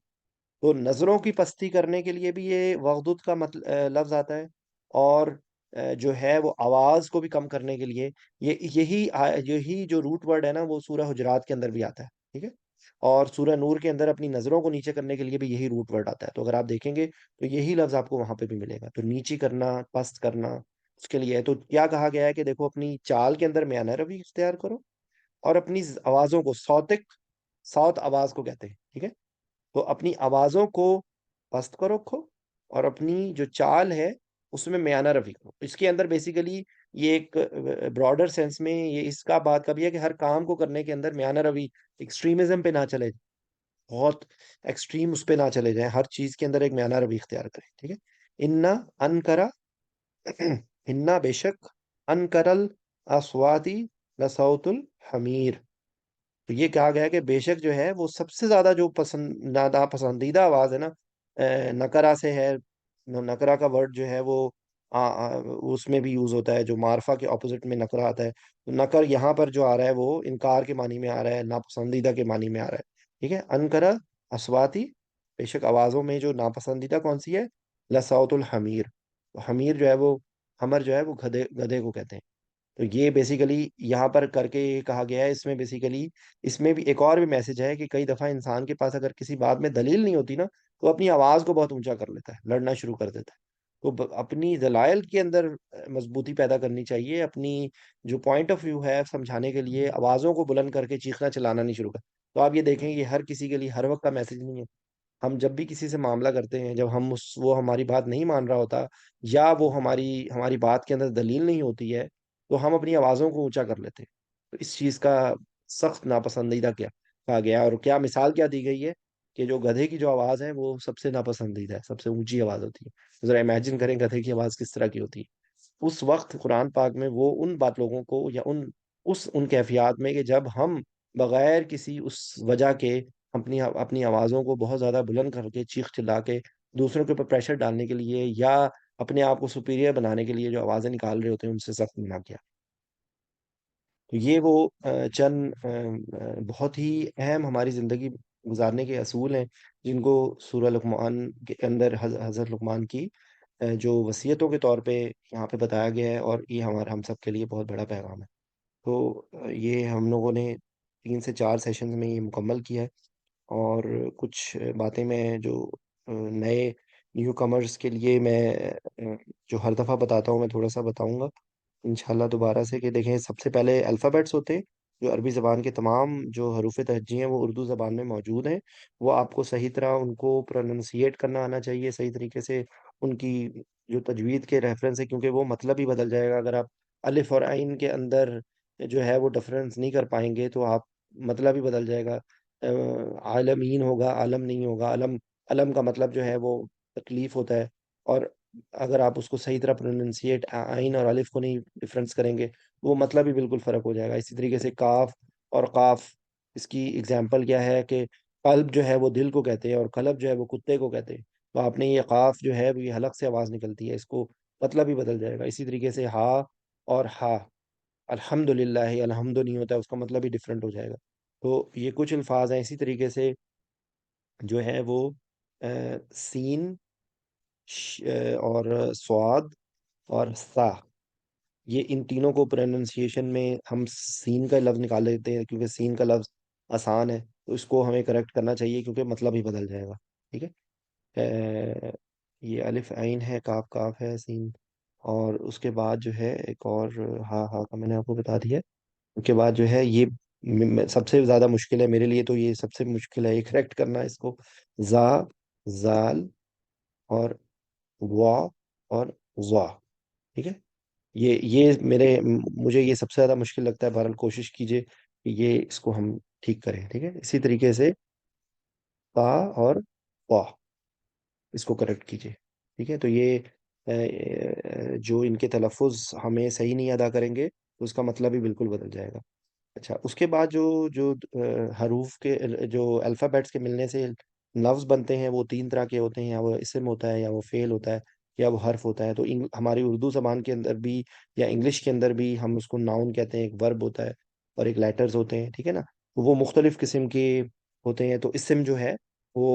تو نظروں کی پستی کرنے کے لیے بھی یہ وغضض کا لفظ آتا ہے، اور جو ہے وہ آواز کو بھی کم کرنے کے لیے یہی جو روٹ ورڈ ہے نا، وہ سورہ حجرات کے اندر بھی آتا ہے. ٹھیک ہے. اور سورہ نور کے اندر اپنی نظروں کو نیچے کرنے کے لیے بھی یہی روٹ ورڈ آتا ہے. تو اگر آپ دیکھیں گے تو یہی لفظ آپ کو وہاں پہ بھی ملے گا. تو نیچی کرنا، پست کرنا، اس کے لیے ہے. تو کیا کہا گیا ہے کہ دیکھو اپنی چال کے اندر میانہ روی اختیار کرو، اور اپنی آوازوں کو صوت آواز کو کہتے ہیں. ٹھیک ہے. تو اپنی آوازوں کو پست کو رکھو، اور اپنی جو چال ہے اس میں میانہ روی کرو. اس کے اندر بیسیکلی یہ ایک براڈر سینس میں یہ اس کا بات کا بھی ہے کہ ہر کام کو کرنے کے اندر میانہ روی، ایکسٹریمزم پہ نہ چلے، بہت ایکسٹریم اس پہ نہ چلے جائیں، ہر چیز کے اندر ایک میانہ روی اختیار کریں. ٹھیک ہے. انا انکرا انا بے شک، انکرل اسواتی لصوت الحمیر. تو یہ کہا گیا کہ بے شک جو ہے وہ سب سے زیادہ جو پسندیدہ آواز ہے نا، نکرا سے ہے. نکرا کا ورڈ جو ہے وہ اس میں بھی یوز ہوتا ہے، جو معرفہ کے اپوزٹ میں نکرا آتا ہے. تو نکر یہاں پر جو آ رہا ہے وہ انکار کے معنی میں آ رہا ہے، ناپسندیدہ کے معنی میں آ رہا ہے. ٹھیک ہے. انکرا اسواتی، بے شک آوازوں میں جو ناپسندیدہ کون سی ہے، لصوت الحمیر. حمیر جو ہے وہ، حمر جو ہے وہ گدھے کو کہتے ہیں. تو یہ بیسیکلی یہاں پر کر کے یہ کہا گیا ہے. اس میں بیسیکلی اس میں بھی ایک اور بھی میسج ہے کہ کئی دفعہ انسان کے پاس اگر کسی بات میں دلیل نہیں ہوتی نا، تو اپنی آواز کو بہت اونچا کر لیتا ہے، لڑنا شروع کر دیتا ہے. تو اپنی دلائل کے اندر مضبوطی پیدا کرنی چاہیے، اپنی جو پوائنٹ آف ویو ہے سمجھانے کے لیے آوازوں کو بلند کر کے چیخنا چلانا نہیں شروع کر. تو آپ یہ دیکھیں یہ ہر کسی کے لیے ہر وقت کا میسج نہیں ہے. ہم جب بھی کسی سے معاملہ کرتے ہیں، جب وہ ہماری بات نہیں مان رہا ہوتا، یا وہ ہماری بات کے اندر دلیل نہیں ہوتی ہے، تو ہم اپنی آوازوں کو اونچا کر لیتے ہیں. تو اس چیز کا سخت ناپسندیدہ کیا کہا گیا ہے، اور کیا مثال کیا دی گئی ہے کہ جو گدھے کی جو آواز ہے وہ سب سے ناپسندیدہ ہے، سب سے اونچی آواز ہوتی ہے. ذرا امیجن کریں گدھے کی آواز کس طرح کی ہوتی ہے. اس وقت قرآن پاک میں وہ ان بات لوگوں کو، یا ان کیفیات میں کہ جب ہم بغیر کسی اس وجہ کے اپنی اپنی آوازوں کو بہت زیادہ بلند کر کے چیخ چلا کے دوسروں کے اوپر پریشر ڈالنے کے لیے، یا اپنے آپ کو سپیریئر بنانے کے لیے جو آوازیں نکال رہے ہوتے ہیں، ان سے سخت منع کیا. تو یہ وہ چند بہت ہی اہم ہماری زندگی گزارنے کے اصول ہیں، جن کو سورہ لقمان کے اندر حضرت لقمان کی جو وصیتوں کے طور پہ یہاں پہ بتایا گیا ہے، اور یہ ہم سب کے لیے بہت بڑا پیغام ہے. تو یہ ہم لوگوں نے 3 سے 4 سیشنز میں یہ مکمل کیا ہے. اور کچھ باتیں میں جو نئے نیو کمرز کے لیے میں جو ہر دفعہ بتاتا ہوں، میں تھوڑا سا بتاؤں گا انشاءاللہ دوبارہ سے. کہ دیکھیں، سب سے پہلے الفابیٹس ہوتے ہیں، جو عربی زبان کے تمام جو حروف تہجی ہیں وہ اردو زبان میں موجود ہیں. وہ آپ کو صحیح طرح ان کو پروننسیٹ کرنا آنا چاہیے، صحیح طریقے سے ان کی جو تجوید کے ریفرنس ہے، کیونکہ وہ مطلب ہی بدل جائے گا اگر آپ الف اور عین کے اندر جو ہے وہ ڈفرنس نہیں کر پائیں گے، تو آپ مطلب ہی بدل جائے گا. عالمین ہوگا، عالم نہیں ہوگا. علم، علم کا مطلب جو ہے وہ تکلیف ہوتا ہے. اور اگر آپ اس کو صحیح طرح پروننسیٹ عین اور الف کو نہیں ڈفرنس کریں گے، وہ مطلب ہی بالکل فرق ہو جائے گا. اسی طریقے سے کاف اور قاف، اس کی اگزامپل کیا ہے کہ قلب جو ہے وہ دل کو کہتے ہیں، اور قلب جو ہے وہ کتے کو کہتے ہیں. تو آپ نے یہ قاف جو ہے یہ حلق سے آواز نکلتی ہے، اس کو مطلب ہی بدل جائے گا. اسی طریقے سے ہا اور ہا، الحمد للہ الحمد نہیں ہوتا ہے، اس کا مطلب ہی ڈفرینٹ ہو جائے گا. تو یہ کچھ الفاظ ہیں. اسی طریقے سے جو ہے وہ سین، اور سواد اور سا، یہ ان تینوں کو پروننسیشن میں ہم سین کا لفظ نکال لیتے ہیں، کیونکہ سین کا لفظ آسان ہے، تو اس کو ہمیں کریکٹ کرنا چاہیے کیونکہ مطلب ہی بدل جائے گا. ٹھیک ہے. یہ الف عین ہے، کاف کاف ہے، سین. اور اس کے بعد جو ہے ایک اور ہا، ہا کا میں نے آپ کو بتا دیا. اس کے بعد جو ہے یہ سب سے زیادہ مشکل ہے میرے لیے، تو یہ سب سے مشکل ہے یہ کریکٹ کرنا اس کو. زا، زال اور وا اور وا. ٹھیک ہے. یہ مجھے یہ سب سے زیادہ مشکل لگتا ہے. بہرحال کوشش کیجئے کہ یہ اس کو ہم ٹھیک کریں. ٹھیک ہے. اسی طریقے سے تا اور وا، اس کو کریکٹ کیجئے. ٹھیک ہے. تو یہ جو ان کے تلفظ ہمیں صحیح نہیں ادا کریں گے تو اس کا مطلب ہی بالکل بدل جائے گا. اچھا، اس کے بعد جو جو حروف کے جو الفابیٹس کے ملنے سے لفظ بنتے ہیں، وہ 3 طرح کے ہوتے ہیں. یا وہ اسم ہوتا ہے، یا وہ فعل ہوتا ہے، یا وہ حرف ہوتا ہے. تو ہماری اردو زبان کے اندر بھی یا انگلش کے اندر بھی ہم اس کو ناؤن کہتے ہیں، ایک ورب ہوتا ہے اور ایک لیٹرز ہوتے ہیں. ٹھیک ہے نا. وہ مختلف قسم کے ہوتے ہیں. تو اسم جو ہے وہ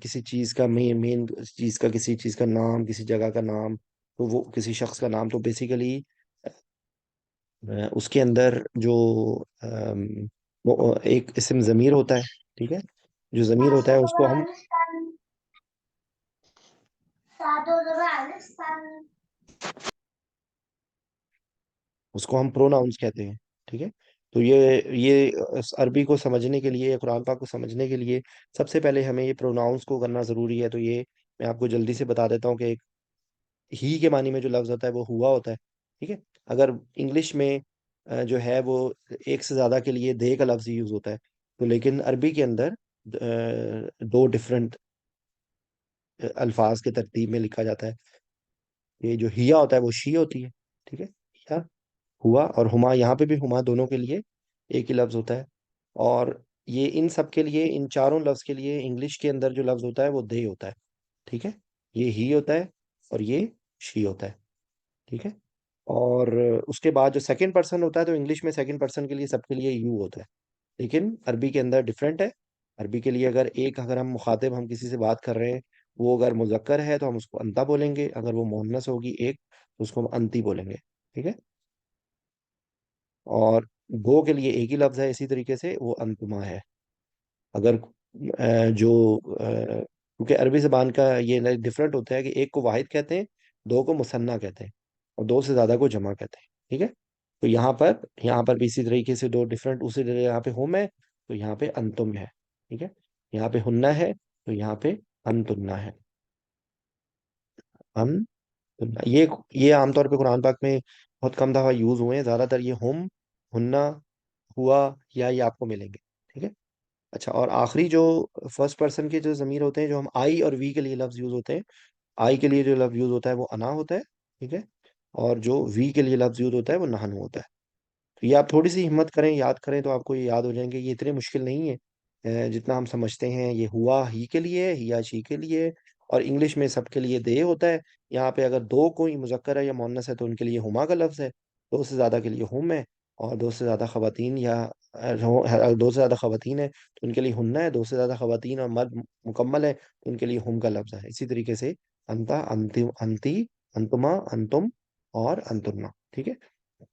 کسی چیز کا مین چیز کا، کسی چیز کا نام، کسی جگہ کا نام، تو وہ کسی شخص کا نام. تو بیسیکلی اس کے اندر جو ام، وہ ایک اسم ضمیر ہوتا ہے. ٹھیک ہے. جو ضمیر ہوتا ہے اس کو ہم پروناؤنس کہتے ہیں. ٹھیک ہے. تو یہ عربی کو سمجھنے کے لیے، قرآن پاک کو سمجھنے کے لیے سب سے پہلے ہمیں یہ پروناؤنس کو کرنا ضروری ہے. تو یہ میں آپ کو جلدی سے بتا دیتا ہوں کہ ایک ہی کے معنی میں جو لفظ ہوتا ہے وہ ہوا ہوتا ہے. ٹھیک ہے. اگر انگلش میں جو ہے وہ ایک سے زیادہ کے لیے دے کا لفظ یوز ہوتا ہے. تو لیکن عربی کے اندر 2 ڈفرنٹ الفاظ کے ترتیب میں لکھا جاتا ہے. یہ جو ہیا ہوتا ہے وہ شی ہوتی ہے. ٹھیک ہے. ہیا، ہوا اور ہما، یہاں پہ بھی ہما دونوں کے لیے ایک ہی لفظ ہوتا ہے. اور یہ ان سب کے لیے، ان چاروں لفظ کے لیے انگلش کے اندر جو لفظ ہوتا ہے وہ دے ہوتا ہے. ٹھیک ہے. یہ ہی ہوتا ہے اور یہ شی ہوتا ہے. ٹھیک ہے. اور اس کے بعد جو سیکنڈ پرسن ہوتا ہے، تو انگلش میں سیکنڈ پرسن کے لیے سب کے لیے یو ہوتا ہے، لیکن عربی کے اندر ڈفرینٹ ہے. عربی کے لیے اگر ہم مخاطب، ہم کسی سے بات کر رہے ہیں، وہ اگر مذکر ہے تو ہم اس کو انتا بولیں گے. اگر وہ مؤنث ہوگی ایک، تو اس کو ہم انتی بولیں گے. ٹھیک ہے. اور گو کے لیے ایک ہی لفظ ہے، اسی طریقے سے وہ انتما ہے. اگر جو کیونکہ عربی زبان کا یہ ڈفرینٹ ہوتا ہے کہ ایک کو واحد کہتے ہیں، دو کو مثنیٰ کہتے ہیں، اور دو سے زیادہ کو جمع کہتے ہیں. ٹھیک ہے. تو یہاں پر بھی اسی طریقے سے 2 ڈفرینٹ، اسی طرح یہاں پہ ہم ہے تو یہاں پہ انتم ہے. ٹھیک ہے. یہاں پہ ہننا ہے تو یہاں پہ انتنا ہے. ان یہ عام طور پہ قرآن پاک میں بہت کم دفعہ یوز ہوئے ہیں. زیادہ تر یہ ہم، ہننا ہوا یا یہ آپ کو ملیں گے. ٹھیک ہے. اچھا، اور آخری جو فرسٹ پرسن کے جو ضمیر ہوتے ہیں، جو ہم آئی اور وی کے لیے لفظ یوز ہوتے ہیں، آئی کے لیے جو لفظ یوز ہوتا ہے وہ انا ہوتا ہے. ٹھیک ہے. اور جو وی کے لیے لفظ یوز ہوتا ہے وہ نہنو ہوتا ہے. تو یہ آپ تھوڑی سی ہمت کریں، یاد کریں تو آپ کو یہ یاد ہو جائیں گے. یہ اتنے مشکل نہیں ہے جتنا ہم سمجھتے ہیں. یہ ہوا ہی کے لیے ہے، ہیا شی کے لیے ہے، اور انگلش میں سب کے لیے دے ہوتا ہے. یہاں پہ اگر دو کوئی مذکر ہے یا مؤنث ہے تو ان کے لیے ہما کا لفظ ہے. دو سے زیادہ کے لیے ہم ہے. اور دو سے زیادہ خواتین یا دو سے زیادہ خواتین ہے تو ان کے لیے ہننا ہے. دو سے زیادہ خواتین اور مرد مکمل ہے تو ان کے لیے ہم کا لفظ ہے. اسی طریقے سے انتا، انتی، انتی، انتما، انتم اور انتنا. ٹھیک ہے.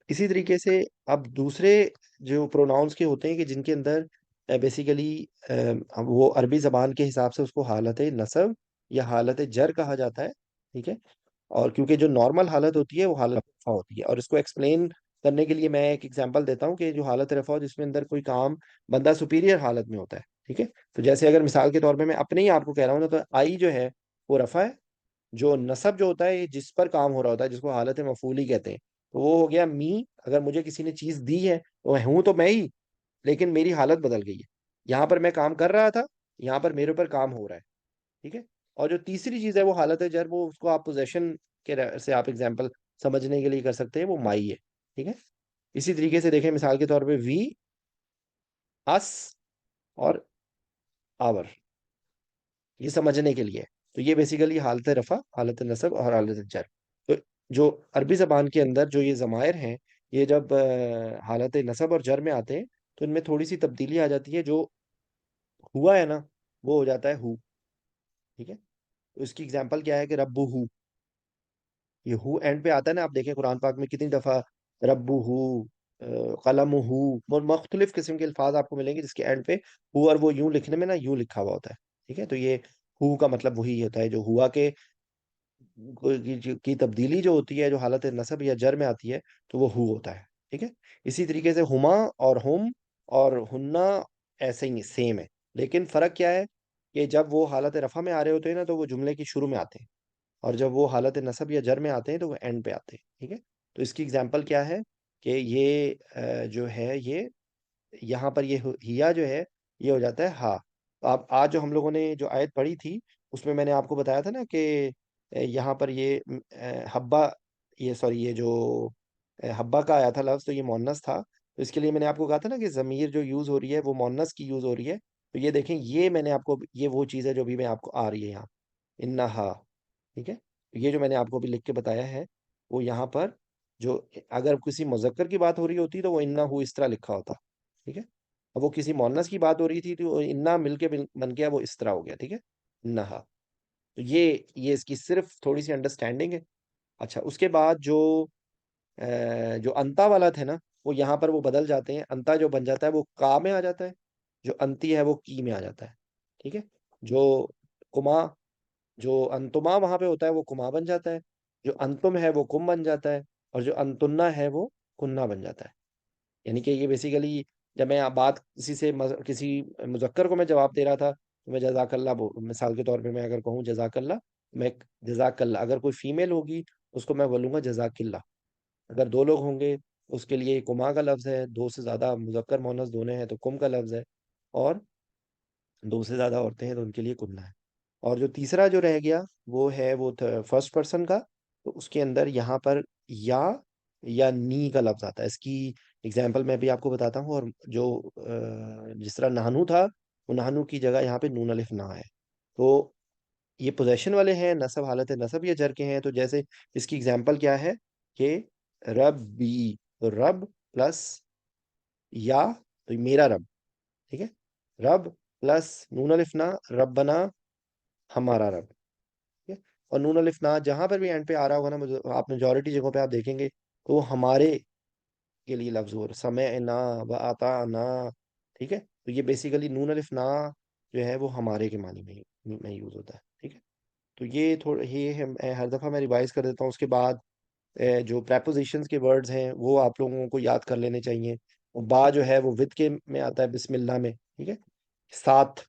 اسی طریقے سے اب دوسرے جو پروناؤنس کے ہوتے ہیں کہ جن کے اندر بیسیکلی وہ عربی زبان کے حساب سے اس کو حالت نصب یا حالت جر کہا جاتا ہے. ٹھیک ہے. اور کیونکہ جو نارمل حالت ہوتی ہے وہ حالت رفع ہوتی ہے. اور اس کو ایکسپلین کرنے کے لیے میں ایک ایگزامپل دیتا ہوں کہ جو حالت رفع ہو جس میں اندر کوئی کام بندہ سپیریئر حالت میں ہوتا ہے. ٹھیک ہے. تو جیسے اگر مثال کے طور پہ میں اپنے ہی آپ کو کہہ رہا ہوں نا، تو آئی جو ہے وہ رفع ہے. جو نصب جو ہوتا ہے یہ جس پر کام ہو رہا ہوتا ہے جس کو حالت مفعولی کہتے ہیں. تو وہ ہو گیا می. اگر مجھے کسی نے چیز دی ہے تو ہوں تو میں ہی، لیکن میری حالت بدل گئی ہے. یہاں پر میں کام کر رہا تھا، یہاں پر میرے اوپر کام ہو رہا ہے. ٹھیک ہے. اور جو تیسری چیز ہے وہ حالت جر، وہ اس کو آپ پوزیشن کے سے آپ ایگزامپل سمجھنے کے لیے کر سکتے ہیں، وہ مائی ہے. ٹھیک ہے. اسی طریقے سے دیکھیں مثال کے طور پہ وی، اس اور آور، یہ سمجھنے کے لیے. تو یہ بیسیکلی حالت رفع، حالت نصب اور حالت جر. تو جو عربی زبان کے اندر جو یہ ضمائر ہیں، یہ جب حالت نصب اور جر میں آتے ہیں تو ان میں تھوڑی سی تبدیلی آ جاتی ہے. جو ہوا ہے نا وہ ہو جاتا ہے ہو. ٹھیک ہے. تو اس کی اگزامپل کیا ہے کہ رب ہو. یہ ہو اینڈ پہ آتا ہے نا، آپ دیکھیں قرآن پاک میں کتنی دفعہ رب ہو، قلم ہو، مختلف قسم کے الفاظ آپ کو ملیں گے جس کے اینڈ پہ ہو، اور وہ یوں لکھنے میں نا یوں لکھا ہوا ہوتا ہے. ٹھیک ہے. تو یہ ہو کا مطلب وہی ہوتا ہے جو ہوا کے کی تبدیلی جو ہوتی ہے، جو حالت نصب یا جر میں آتی ہے تو وہ ہو ہوتا ہے. ٹھیک ہے. اسی طریقے سے ہما اور ہم اور ہننا ایسے ہی سیم ہے، لیکن فرق کیا ہے کہ جب وہ حالت رفع میں آ رہے ہوتے ہیں نا تو وہ جملے کی شروع میں آتے ہیں، اور جب وہ حالت نصب یا جر میں آتے ہیں تو وہ اینڈ پہ آتے ہیں. ٹھیک ہے. تو اس کی اگزامپل کیا ہے کہ یہ جو ہے یہ یہاں پر یہ ہیا جو ہے یہ ہو جاتا ہے ہا. تو آپ آج جو ہم لوگوں نے جو آیت پڑھی تھی اس میں نے آپ کو بتایا تھا نا کہ یہاں پر یہ حبا، یہ سوری یہ جو حبا کا آیا تھا لفظ تو یہ مونس تھا. تو اس کے لیے میں نے آپ کو کہا تھا نا کہ ضمیر جو یوز ہو رہی ہے وہ مونس کی یوز ہو رہی ہے. تو یہ دیکھیں، یہ میں نے آپ کو، یہ وہ چیز ہے جو بھی میں آپ کو آ رہی ہے یہاں، انہا. ٹھیک ہے. یہ جو میں نے آپ کو بھی لکھ کے بتایا ہے وہ یہاں پر جو اگر کسی مذکر کی بات ہو رہی ہوتی تو وہ انہا ہو اس طرح لکھا ہوتا. ٹھیک ہے. اب وہ کسی مونس کی بات ہو رہی تھی تو انہا مل کے بن گیا وہ اس طرح ہو گیا. ٹھیک ہے. انہا. تو یہ اس کی صرف تھوڑی سی انڈرسٹینڈنگ ہے. اچھا، اس کے بعد جو انتا والا تھے نا وہ یہاں پر وہ بدل جاتے ہیں. انتا جو بن جاتا ہے وہ کا میں آ جاتا ہے، جو انتی ہے وہ کی میں آ جاتا ہے. ٹھیک ہے. جو کما، جو انتما وہاں پہ ہوتا ہے وہ کما بن جاتا ہے. جو انتم ہے وہ کم بن جاتا ہے. اور جو انتنا ہے وہ کننا بن جاتا ہے. یعنی کہ یہ بیسیکلی جب میں بات کسی مذکر کو میں جواب دے رہا تھا تو میں جزاک اللہ مثال کے طور پہ میں اگر کہوں جزاک اللہ، میں جزاک اللہ. اگر کوئی فیمیل ہوگی اس کو میں بولوں گا جزاک اللہ. اگر دو لوگ ہوں گے اس کے لیے کما کا لفظ ہے. دو سے زیادہ مذکر مونس دونوں ہیں تو کم کا لفظ ہے. اور دو سے زیادہ عورتیں ہیں تو ان کے لیے کننا ہے. اور جو تیسرا جو رہ گیا وہ ہے وہ فرسٹ پرسن کا. تو اس کے اندر یہاں پر یا نی کا لفظ آتا ہے. اس کی اگزامپل میں بھی آپ کو بتاتا ہوں. اور جو جس طرح نہنو تھا وہ نہنو کی جگہ یہاں پہ نون الف نہ ہے. تو یہ پوزیشن والے ہیں، نصب حالت نصب یا جر کے ہیں. تو جیسے اس کی اگزامپل کیا ہے کہ رب بی، تو رب پلس یا تو میرا رب. ٹھیک ہے. رب پلس نون الف نہ، رب بنا ہمارا رب. ٹھیک ہے. اور نون الف نہ جہاں پر بھی اینڈ پہ آ رہا ہوگا نا، آپ میجورٹی جگہوں پہ آپ دیکھیں گے تو وہ ہمارے کے لیے لفظ ہو سمعنا و اطعنا. ٹھیک ہے. تو یہ بیسیکلی نون الف نہ جو ہے وہ ہمارے کے معنی میں یوز ہوتا ہے. ٹھیک ہے. تو یہ تھوڑا یہ ہے، ہر دفعہ میں ریوائز کر دیتا ہوں. اس کے بعد جو پریپوزیشنز کے ورڈز ہیں وہ آپ لوگوں کو یاد کر لینے چاہیے. با جو ہے وہ ود کے میں آتا ہے، بسم اللہ میں. ٹھیک ہے. ساتھ.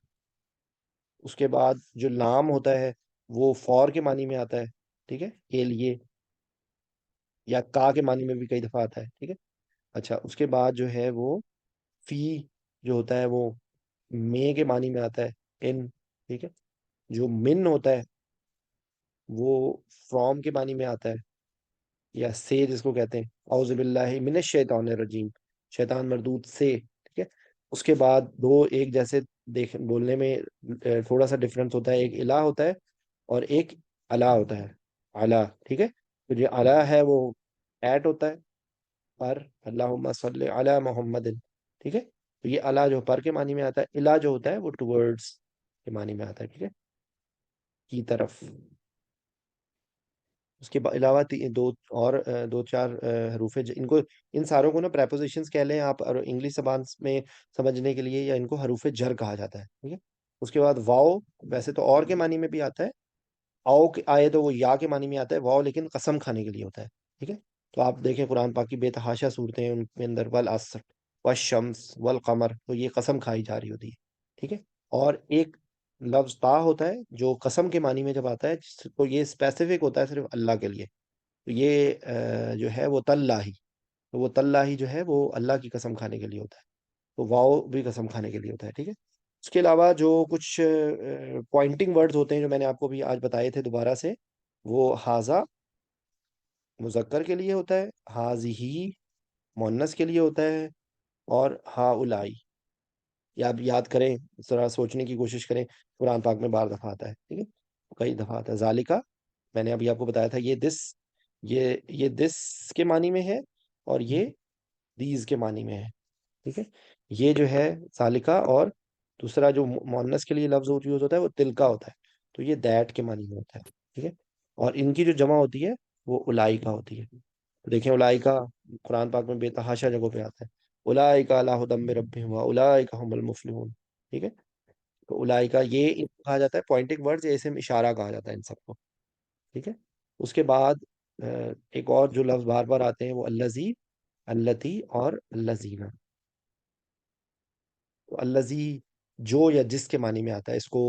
اس کے بعد جو لام ہوتا ہے وہ فور کے معنی میں آتا ہے. ٹھیک ہے. کے لیے. یا کا کے معنی میں بھی کئی دفعہ آتا ہے. ٹھیک ہے. اچھا، اس کے بعد جو ہے وہ فی جو ہوتا ہے وہ میں کے معنی میں آتا ہے، ان، ٹھیک ہے. جو من ہوتا ہے وہ فرام کے معنی میں آتا ہے، یا سے جس کو کہتے ہیں، اعوذ باللہ من الشیطان الرجیم، شیطان مردود سے، ٹھیک ہے. اس کے بعد دو ایک جیسے دیکھ بولنے میں تھوڑا سا ڈفرنس ہوتا ہے. ایک الہ ہوتا ہے اور ایک اللہ ہوتا ہے. اللہ، ٹھیک ہے. تو جو اللہ ہے وہ ایٹ ہوتا ہے پر، اللہم صلی علی محمد، ٹھیک ہے. تو یہ اللہ جو پر کے معنی میں آتا ہے، الہ جو ہوتا ہے وہ ٹورڈز کے معنی میں آتا ہے، ٹھیک ہے، کی طرف. اس کے علاوہ دو اور دو چار حروف ہے ان کو، ان ساروں کو نا پریپوزیشنز کہہ لیں آپ، اور انگلش زبان میں سمجھنے کے لیے، یا ان کو حروف جر کہا جاتا ہے، ٹھیک ہے. اس کے بعد واؤ، ویسے تو اور کے معنی میں بھی آتا ہے. آؤ آئے تو وہ یا کے معنی میں آتا ہے. واؤ لیکن قسم کھانے کے لیے ہوتا ہے، ٹھیک ہے. تو آپ دیکھیں قرآن پاک کی بے تحاشا صورتیں ہیں، ان کے اندر والعصر والشمس والقمر، تو یہ قسم کھائی جا رہی ہوتی ہے، ٹھیک ہے. اور ایک لفظ تا ہوتا ہے جو قسم کے معنی میں جب آتا ہے، تو یہ اسپیسیفک ہوتا ہے صرف اللہ کے لیے. تو یہ جو ہے وہ تاللہ، تو وہ تاللہ جو ہے وہ اللہ کی قسم کھانے کے لیے ہوتا ہے. تو واؤ بھی قسم کھانے کے لیے ہوتا ہے، ٹھیک ہے. اس کے علاوہ جو کچھ پوائنٹنگ ورڈز ہوتے ہیں جو میں نے آپ کو بھی آج بتائے تھے دوبارہ سے، وہ ہاضا مذکر کے لیے ہوتا ہے، حاضی مونس کے لیے ہوتا ہے، اور ہا الائی، یا آپ یاد کریں، ذرا سوچنے کی کوشش کریں. قرآن پاک میں بار دفعہ آتا ہے، ٹھیک ہے، کئی دفعہ آتا ہے. ذالکا، میں نے ابھی آپ کو بتایا تھا، یہ دس، یہ دس کے معنی میں ہے، اور یہ دیز کے معنی میں ہے، ٹھیک ہے. یہ جو ہے ذالکا، اور دوسرا جو مونس کے لیے لفظ یوز ہوتا ہے وہ تلکا ہوتا ہے. تو یہ دیٹ کے معنی میں ہوتا ہے، ٹھیک ہے. اور ان کی جو جمع ہوتی ہے وہ الائی کا ہوتی ہے. دیکھیں الائی کا قرآن پاک میں بے تحاشا جگہوں پہ آتا ہے. اولئک علی ھدی من ربہم واولئک هم المفلحون، ٹھیک ہے. تو اولئک یہ کہا جاتا ہے پوائنٹنگ ورڈز، یا اسم اشارہ کہا جاتا ہے ان سب کو، ٹھیک ہے. اس کے بعد ایک اور جو لفظ بار بار آتے ہیں وہ الذی، اللتی اور الذین. تو الذی جو یا جس کے معنی میں آتا ہے. اس کو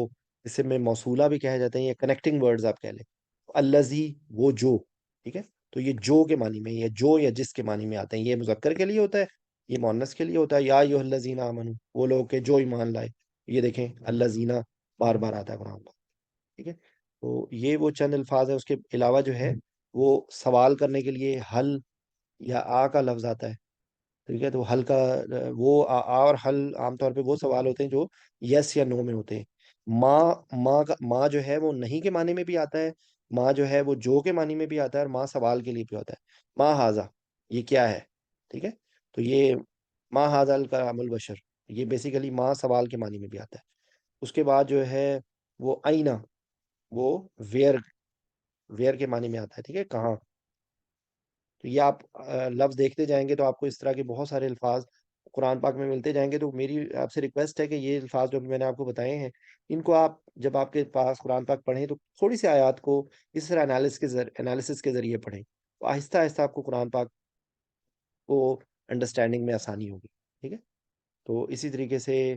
اسم میں موصولہ بھی کہا جاتا ہے، یا کنیکٹنگ ورڈز آپ کہہ لیں. الذی وہ جو، ٹھیک ہے. تو یہ جو کے معنی میں، یا جو یا جس کے معنی میں آتے ہیں. یہ مذکر کے لیے ہوتا ہے، یہ مؤنث کے لیے ہوتا ہے. یا ایھا الذین آمنو، وہ لوگ کہ جو ایمان لائے. یہ دیکھیں الذین بار بار آتا ہے قرآن میں، ٹھیک ہے. تو یہ وہ چند الفاظ ہیں. اس کے علاوہ جو ہے وہ سوال کرنے کے لیے حل یا آ کا لفظ آتا ہے، ٹھیک ہے. تو حل کا وہ اور حل عام طور پہ وہ سوال ہوتے ہیں جو یس یا نو میں ہوتے ہیں. ماں جو ہے وہ نہیں کے معنی میں بھی آتا ہے. ماں جو ہے وہ جو کے معنی میں بھی آتا ہے، اور ماں سوال کے لیے بھی ہوتا ہے. ماں ہاضا، یہ کیا ہے، ٹھیک ہے. تو یہ ماں ہاضا الکلام البشر، یہ بیسیکلی ماں سوال کے معنی میں بھی آتا ہے. اس کے بعد جو ہے وہ آئینہ، وہ ویئر، ویئر کے معنی میں آتا ہے، ٹھیک ہے، کہاں. تو یہ آپ لفظ دیکھتے جائیں گے تو آپ کو اس طرح کے بہت سارے الفاظ قرآن پاک میں ملتے جائیں گے. تو میری آپ سے ریکویسٹ ہے کہ یہ الفاظ جو میں نے آپ کو بتائے ہیں، ان کو آپ جب آپ کے پاس قرآن پاک پڑھیں تو تھوڑی سی آیات کو اس طرح انالیسس کے ذریعے پڑھیں. تو آہستہ آہستہ آپ کو قرآن پاک کو انڈرسٹینڈنگ میں آسانی ہوگی، ٹھیک ہے. تو اسی طریقے سے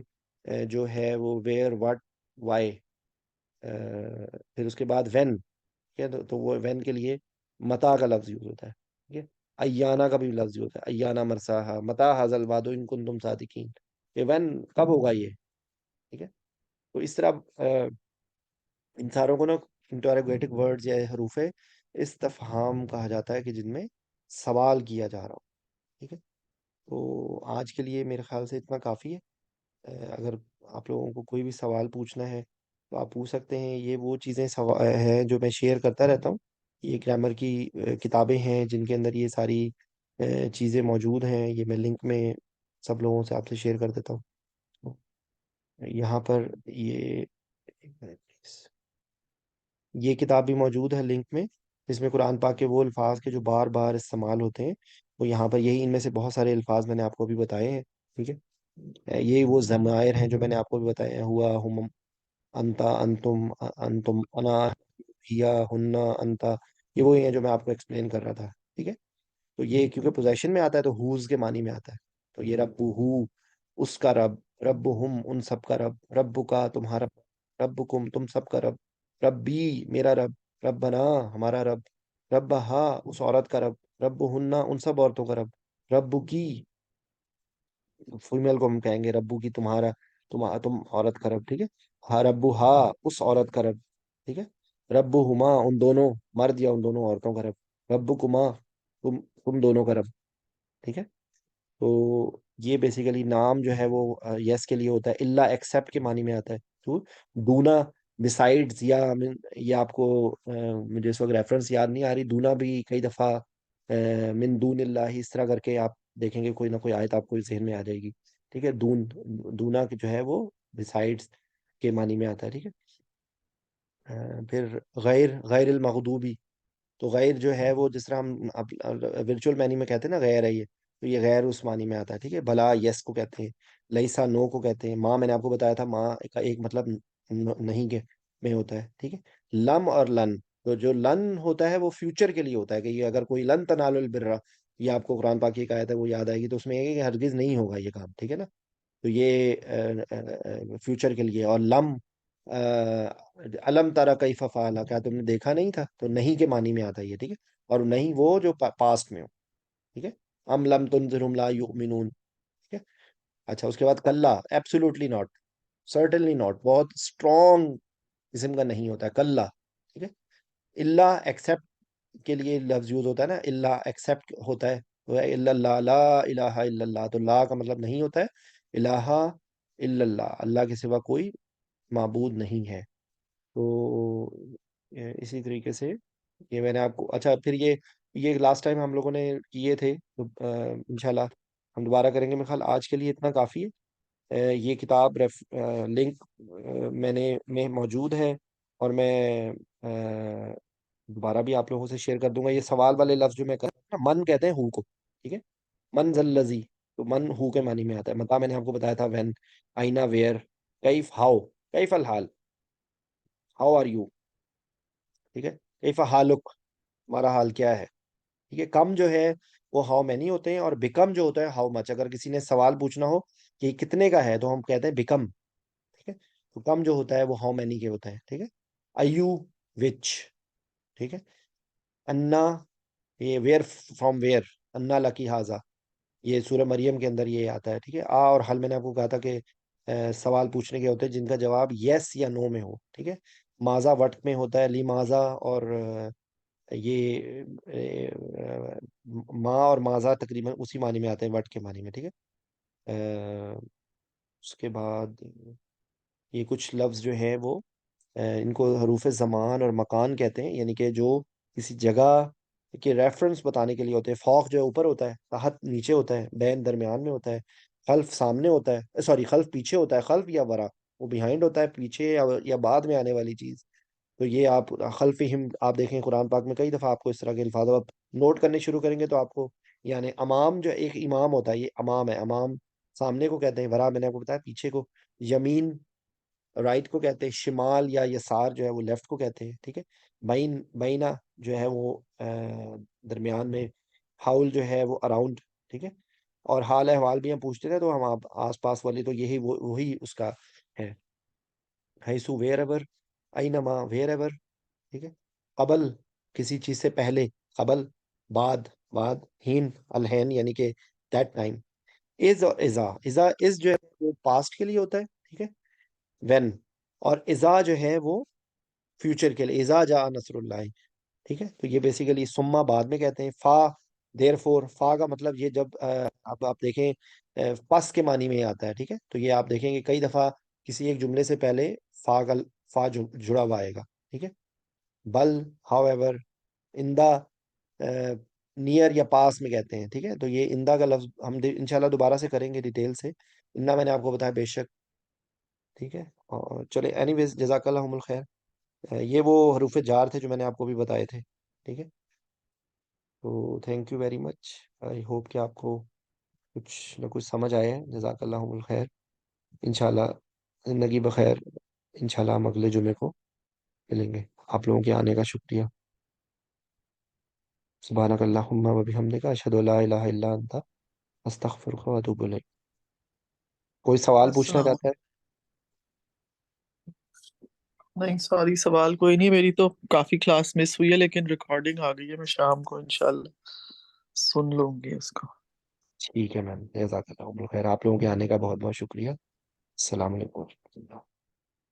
جو ہے وہ ویئر، واٹ، وائی، پھر اس کے بعد وین، ٹھیک ہے. تو وہ وین کے لیے متا کا لفظ یوز ہوتا ہے، ٹھیک ہے. ایانا کا بھی لفظ یوز ہوتا ہے، ایانا مرساہا متا حاضل الوعد ان کنتم صادقین، کہ وین کب ہوگا یہ، ٹھیک ہے. تو اس طرح ان ساروں کو نا انٹروگیٹک ورڈز یا حروف استفہام کہا جاتا ہے، کہ جن میں سوال کیا جا رہا ہو، ٹھیک ہے. تو آج کے لیے میرے خیال سے اتنا کافی ہے. اگر آپ لوگوں کو کوئی بھی سوال پوچھنا ہے تو آپ پوچھ سکتے ہیں. یہ وہ چیزیں ہیں جو میں شیئر کرتا رہتا ہوں. یہ گرامر کی کتابیں ہیں جن کے اندر یہ ساری چیزیں موجود ہیں. یہ میں لنک میں سب لوگوں سے آپ سے شیئر کر دیتا ہوں. یہاں پر ایک منٹ please. یہ کتاب بھی موجود ہے لنک میں، جس میں قرآن پاک کے وہ الفاظ کے جو بار بار استعمال ہوتے ہیں وہ یہاں پر یہی، ان میں سے بہت سارے الفاظ میں نے آپ کو بھی بتائے ہیں، ٹھیک ہے. یہ وہ ضمائر ہیں جو میں نے آپ کو بھی بتائے ہیں، ہوا، ہم، انتا، انتم، انتم، انا، ہیا، ہننا، انتا. یہ وہی ہیں جو میں آپ کو ایکسپلین کر رہا تھا، ٹھیک ہے. تو یہ کیونکہ پوزیشن میں آتا ہے تو ہوز کے معنی میں آتا ہے. تو یہ رب ہو، اس کا رب، رب ہم، ان سب کا رب، رب کا تمہارا، رب کم تم سب کا رب، ربی میرا رب، رب بنا ہمارا رب، رب ہا اس عورت کا رب، رب ہننا ان سب عورتوں کا رب، رب کی فیمیل کو ہم کہیں گے ربو کی تمہارا، تم عورت کا رب، ٹھیک ہے. ہاں ربو ہا اس عورت کا رب، ٹھیک ہے. ربو ہما ان دونوں مرد یا ان دونوں عورتوں کا رب. ربو کما تم دونوں کا رب، ٹھیک ہے. تو یہ بیسیکلی نام جو ہے وہ یس کے لیے ہوتا ہے، اللہ ایکسپٹ کے معنی میں آتا ہے. تو دونا بسائڈز یا آپ کو مجھے اس وقت ریفرنس یاد نہیں آ رہی، دونا بھی کئی دفعہ من دون اللہ اس طرح کر کے آپ دیکھیں گے کوئی نہ کوئی آیت آپ کو ذہن میں آ جائے گی. ٹھیک ہے. دونا جو ہے وہ بسائڈز کے معنی میں آتا ہے. ٹھیک ہے. پھر غیر المغضوبی، تو غیر جو ہے وہ جس طرح ہم ورچوئل معنی میں کہتے ہیں نا غیر ہے یہ، تو یہ غیر اس معنی میں آتا ہے. ٹھیک ہے. بلا یس کو کہتے ہیں، لیسا نو کو کہتے ہیں، ماں میں نے آپ کو بتایا تھا ماں کا ایک مطلب نہیں کے میں ہوتا ہے. ٹھیک ہے. لم اور لن، تو جو لن ہوتا ہے وہ فیوچر کے لیے ہوتا ہے کہ یہ اگر کوئی لن تنالوا البر، یہ آپ کو قرآن پاک کی ایک آیت ہے وہ یاد آئے گی، تو اس میں یہ ہے کہ ہرگز نہیں ہوگا یہ کام. ٹھیک ہے نا. تو یہ فیوچر کے لیے. اور لم علم تارا کیف فعل، کیا تم نے دیکھا نہیں تھا، تو نہیں کے معنی میں آتا ہے یہ. ٹھیک ہے. اور نہیں وہ جو پاسٹ میں ہو. ٹھیک ہے. ام لم تنذرہم لا یؤمنون. ٹھیک ہے. اچھا اس کے بعد کلا، ایبسولوٹلی ناٹ، سرٹنلی ناٹ، بہت اسٹرانگ قسم کا نہیں ہوتا ہے کلا. ٹھیک ہے. اللہ ایکسپٹ کے لیے لفظ یوز ہوتا ہے نا، اللہ ایکسپٹ ہوتا ہے، وہ ہے الا اللہ، لا الہ الا اللہ، تو لا کا مطلب نہیں ہوتا ہے، الہ الا اللہ، اللہ کے سوا کوئی معبود نہیں ہے. تو اسی طریقے سے یہ میں نے آپ کو، اچھا پھر یہ لاسٹ ٹائم ہم لوگوں نے کیے تھے، تو انشاءاللہ ہم دوبارہ کریں گے. میرے خیال آج کے لیے اتنا کافی ہے. یہ کتاب لنک میں موجود ہے، اور میں دوبارہ بھی آپ لوگوں سے شیئر کر دوں گا. یہ سوال والے لفظ جو میں کر رہا ہوں نا، من کہتے ہیں ہو کو. ٹھیک ہے. من ذلذی، تو من ہو کے معنی میں آتا ہے. متا میں نے آپ کو بتایا تھا وین، آئینہ ویئر، کیف ہاؤ، کیف الحال، ہاؤ آر یو. ٹھیک ہے. کیف حالک، ہمارا حال کیا ہے. ٹھیک ہے. کم جو ہے وہ ہاؤ مینی ہوتے ہیں، اور بیکم جو ہوتا ہے ہاؤ مچ. اگر کسی نے سوال پوچھنا ہو کہ کتنے کا ہے، تو ہم کہتے ہیں بیکم. ٹھیک ہے. تو کم جو ہوتا ہے وہ ہاؤ مینی کے ہوتا ہے. ٹھیک ہے. ایو وچ. ٹھیک ہے. انا، یہ ویئر فرام ویئر، انا لکی ہاضا، یہ سورہ مریم کے اندر یہ آتا ہے. ٹھیک ہے. اور حل میں نے آپ کو کہا تھا کہ سوال پوچھنے کے ہوتے ہیں جن کا جواب یس یا نو میں ہو. ٹھیک ہے. ماضا وقت میں ہوتا ہے، لی ماضا، اور یہ ماں اور ماضا تقریباً اسی معنی میں آتے ہیں، وٹ کے معنی میں. ٹھیک ہے. اس کے بعد یہ کچھ لفظ جو ہیں وہ ان کو حروف زمان اور مکان کہتے ہیں، یعنی کہ جو کسی جگہ کے ریفرنس بتانے کے لیے ہوتے ہیں. فوق جو ہے اوپر ہوتا ہے، تحت نیچے ہوتا ہے، بین درمیان میں ہوتا ہے، خلف سامنے ہوتا ہے، سوری خلف پیچھے ہوتا ہے، خلف یا ورا، وہ بیہائنڈ ہوتا ہے، پیچھے یا بعد میں آنے والی چیز. تو یہ آپ خلفہم آپ دیکھیں قرآن پاک میں کئی دفعہ آپ کو اس طرح کے الفاظ آپ نوٹ کرنے شروع کریں گے تو آپ کو، یعنی امام جو ایک امام ہوتا ہے، یہ امام ہے. امام سامنے کو کہتے ہیں، ورا میں نے آپ کو بتایا پیچھے کو، یمین رائٹ کو کہتے ہیں، شمال یا یسار جو ہے وہ لیفٹ کو کہتے ہیں. ٹھیک ہے. بینا جو ہے وہ درمیان میں، حول جو ہے وہ اراؤنڈ. ٹھیک ہے. اور حال احوال بھی ہم پوچھتے تھے تو ہم آس پاس والی، تو یہی وہی اس کا ہے. حیثو ویئر ایور، اینما ویئر ایور. ٹھیک ہے. قبل کسی چیز سے پہلے، قبل، بعد، ہین الہین یعنی کہ دیٹ ٹائم. از اور از جو ہے وہ پاسٹ کے لیے ہوتا ہے. ٹھیک ہے. وین، اور ازا جو ہے وہ فیوچر کے لیے، ازا جا نصر اللہ. ٹھیک ہے. تو یہ بیسیکلی سما بعد میں کہتے ہیں. فا دیر فور، فا کا مطلب یہ جب آپ دیکھیں پس کے معنی میں آتا ہے. ٹھیک ہے. تو یہ آپ دیکھیں گے کئی دفعہ کسی ایک جملے سے پہلے فا جڑا ہوا آئے گا. ٹھیک ہے. بل، ہاؤ ایور، اندا نیئر یا پاس میں کہتے ہیں. ٹھیک ہے. تو یہ اندا کا لفظ ہم انشاءاللہ دوبارہ سے کریں گے ڈیٹیل سے. اندا میں نے آپ کو بتایا بے شک. ٹھیک ہے. اور چلے اینی ویز جزاک اللہ الخیر. یہ وہ حروف جار تھے جو میں نے آپ کو بھی بتائے تھے. ٹھیک ہے. تو thank you very much. I hope کہ آپ کو کچھ نہ کچھ سمجھ آئے. جزاک اللہ الخیر. انشاءاللہ زندگی بخیر. انشاءاللہ ہم اگلے جمعے کو ملیں گے. آپ لوگوں کے آنے کا شکریہ. سبحانک اللہم و بحمدک، اشہد ان لا الہ الا انت، استغفرک و اتوب الیک. کوئی سوال پوچھنا السلام چاہتا ہے؟ نہیں، سوری سوال کوئی نہیں. میری تو کافی کلاس مس ہوئی ہے، لیکن ریکارڈنگ آ گئی ہے، میں شام کو انشاءاللہ سن لوں گی اس کو. ٹھیک ہے میم، جزاک اللہ خیر، آپ لوگوں کے آنے کا بہت بہت شکریہ۔ السلام علیکم ورحمۃ اللہ۔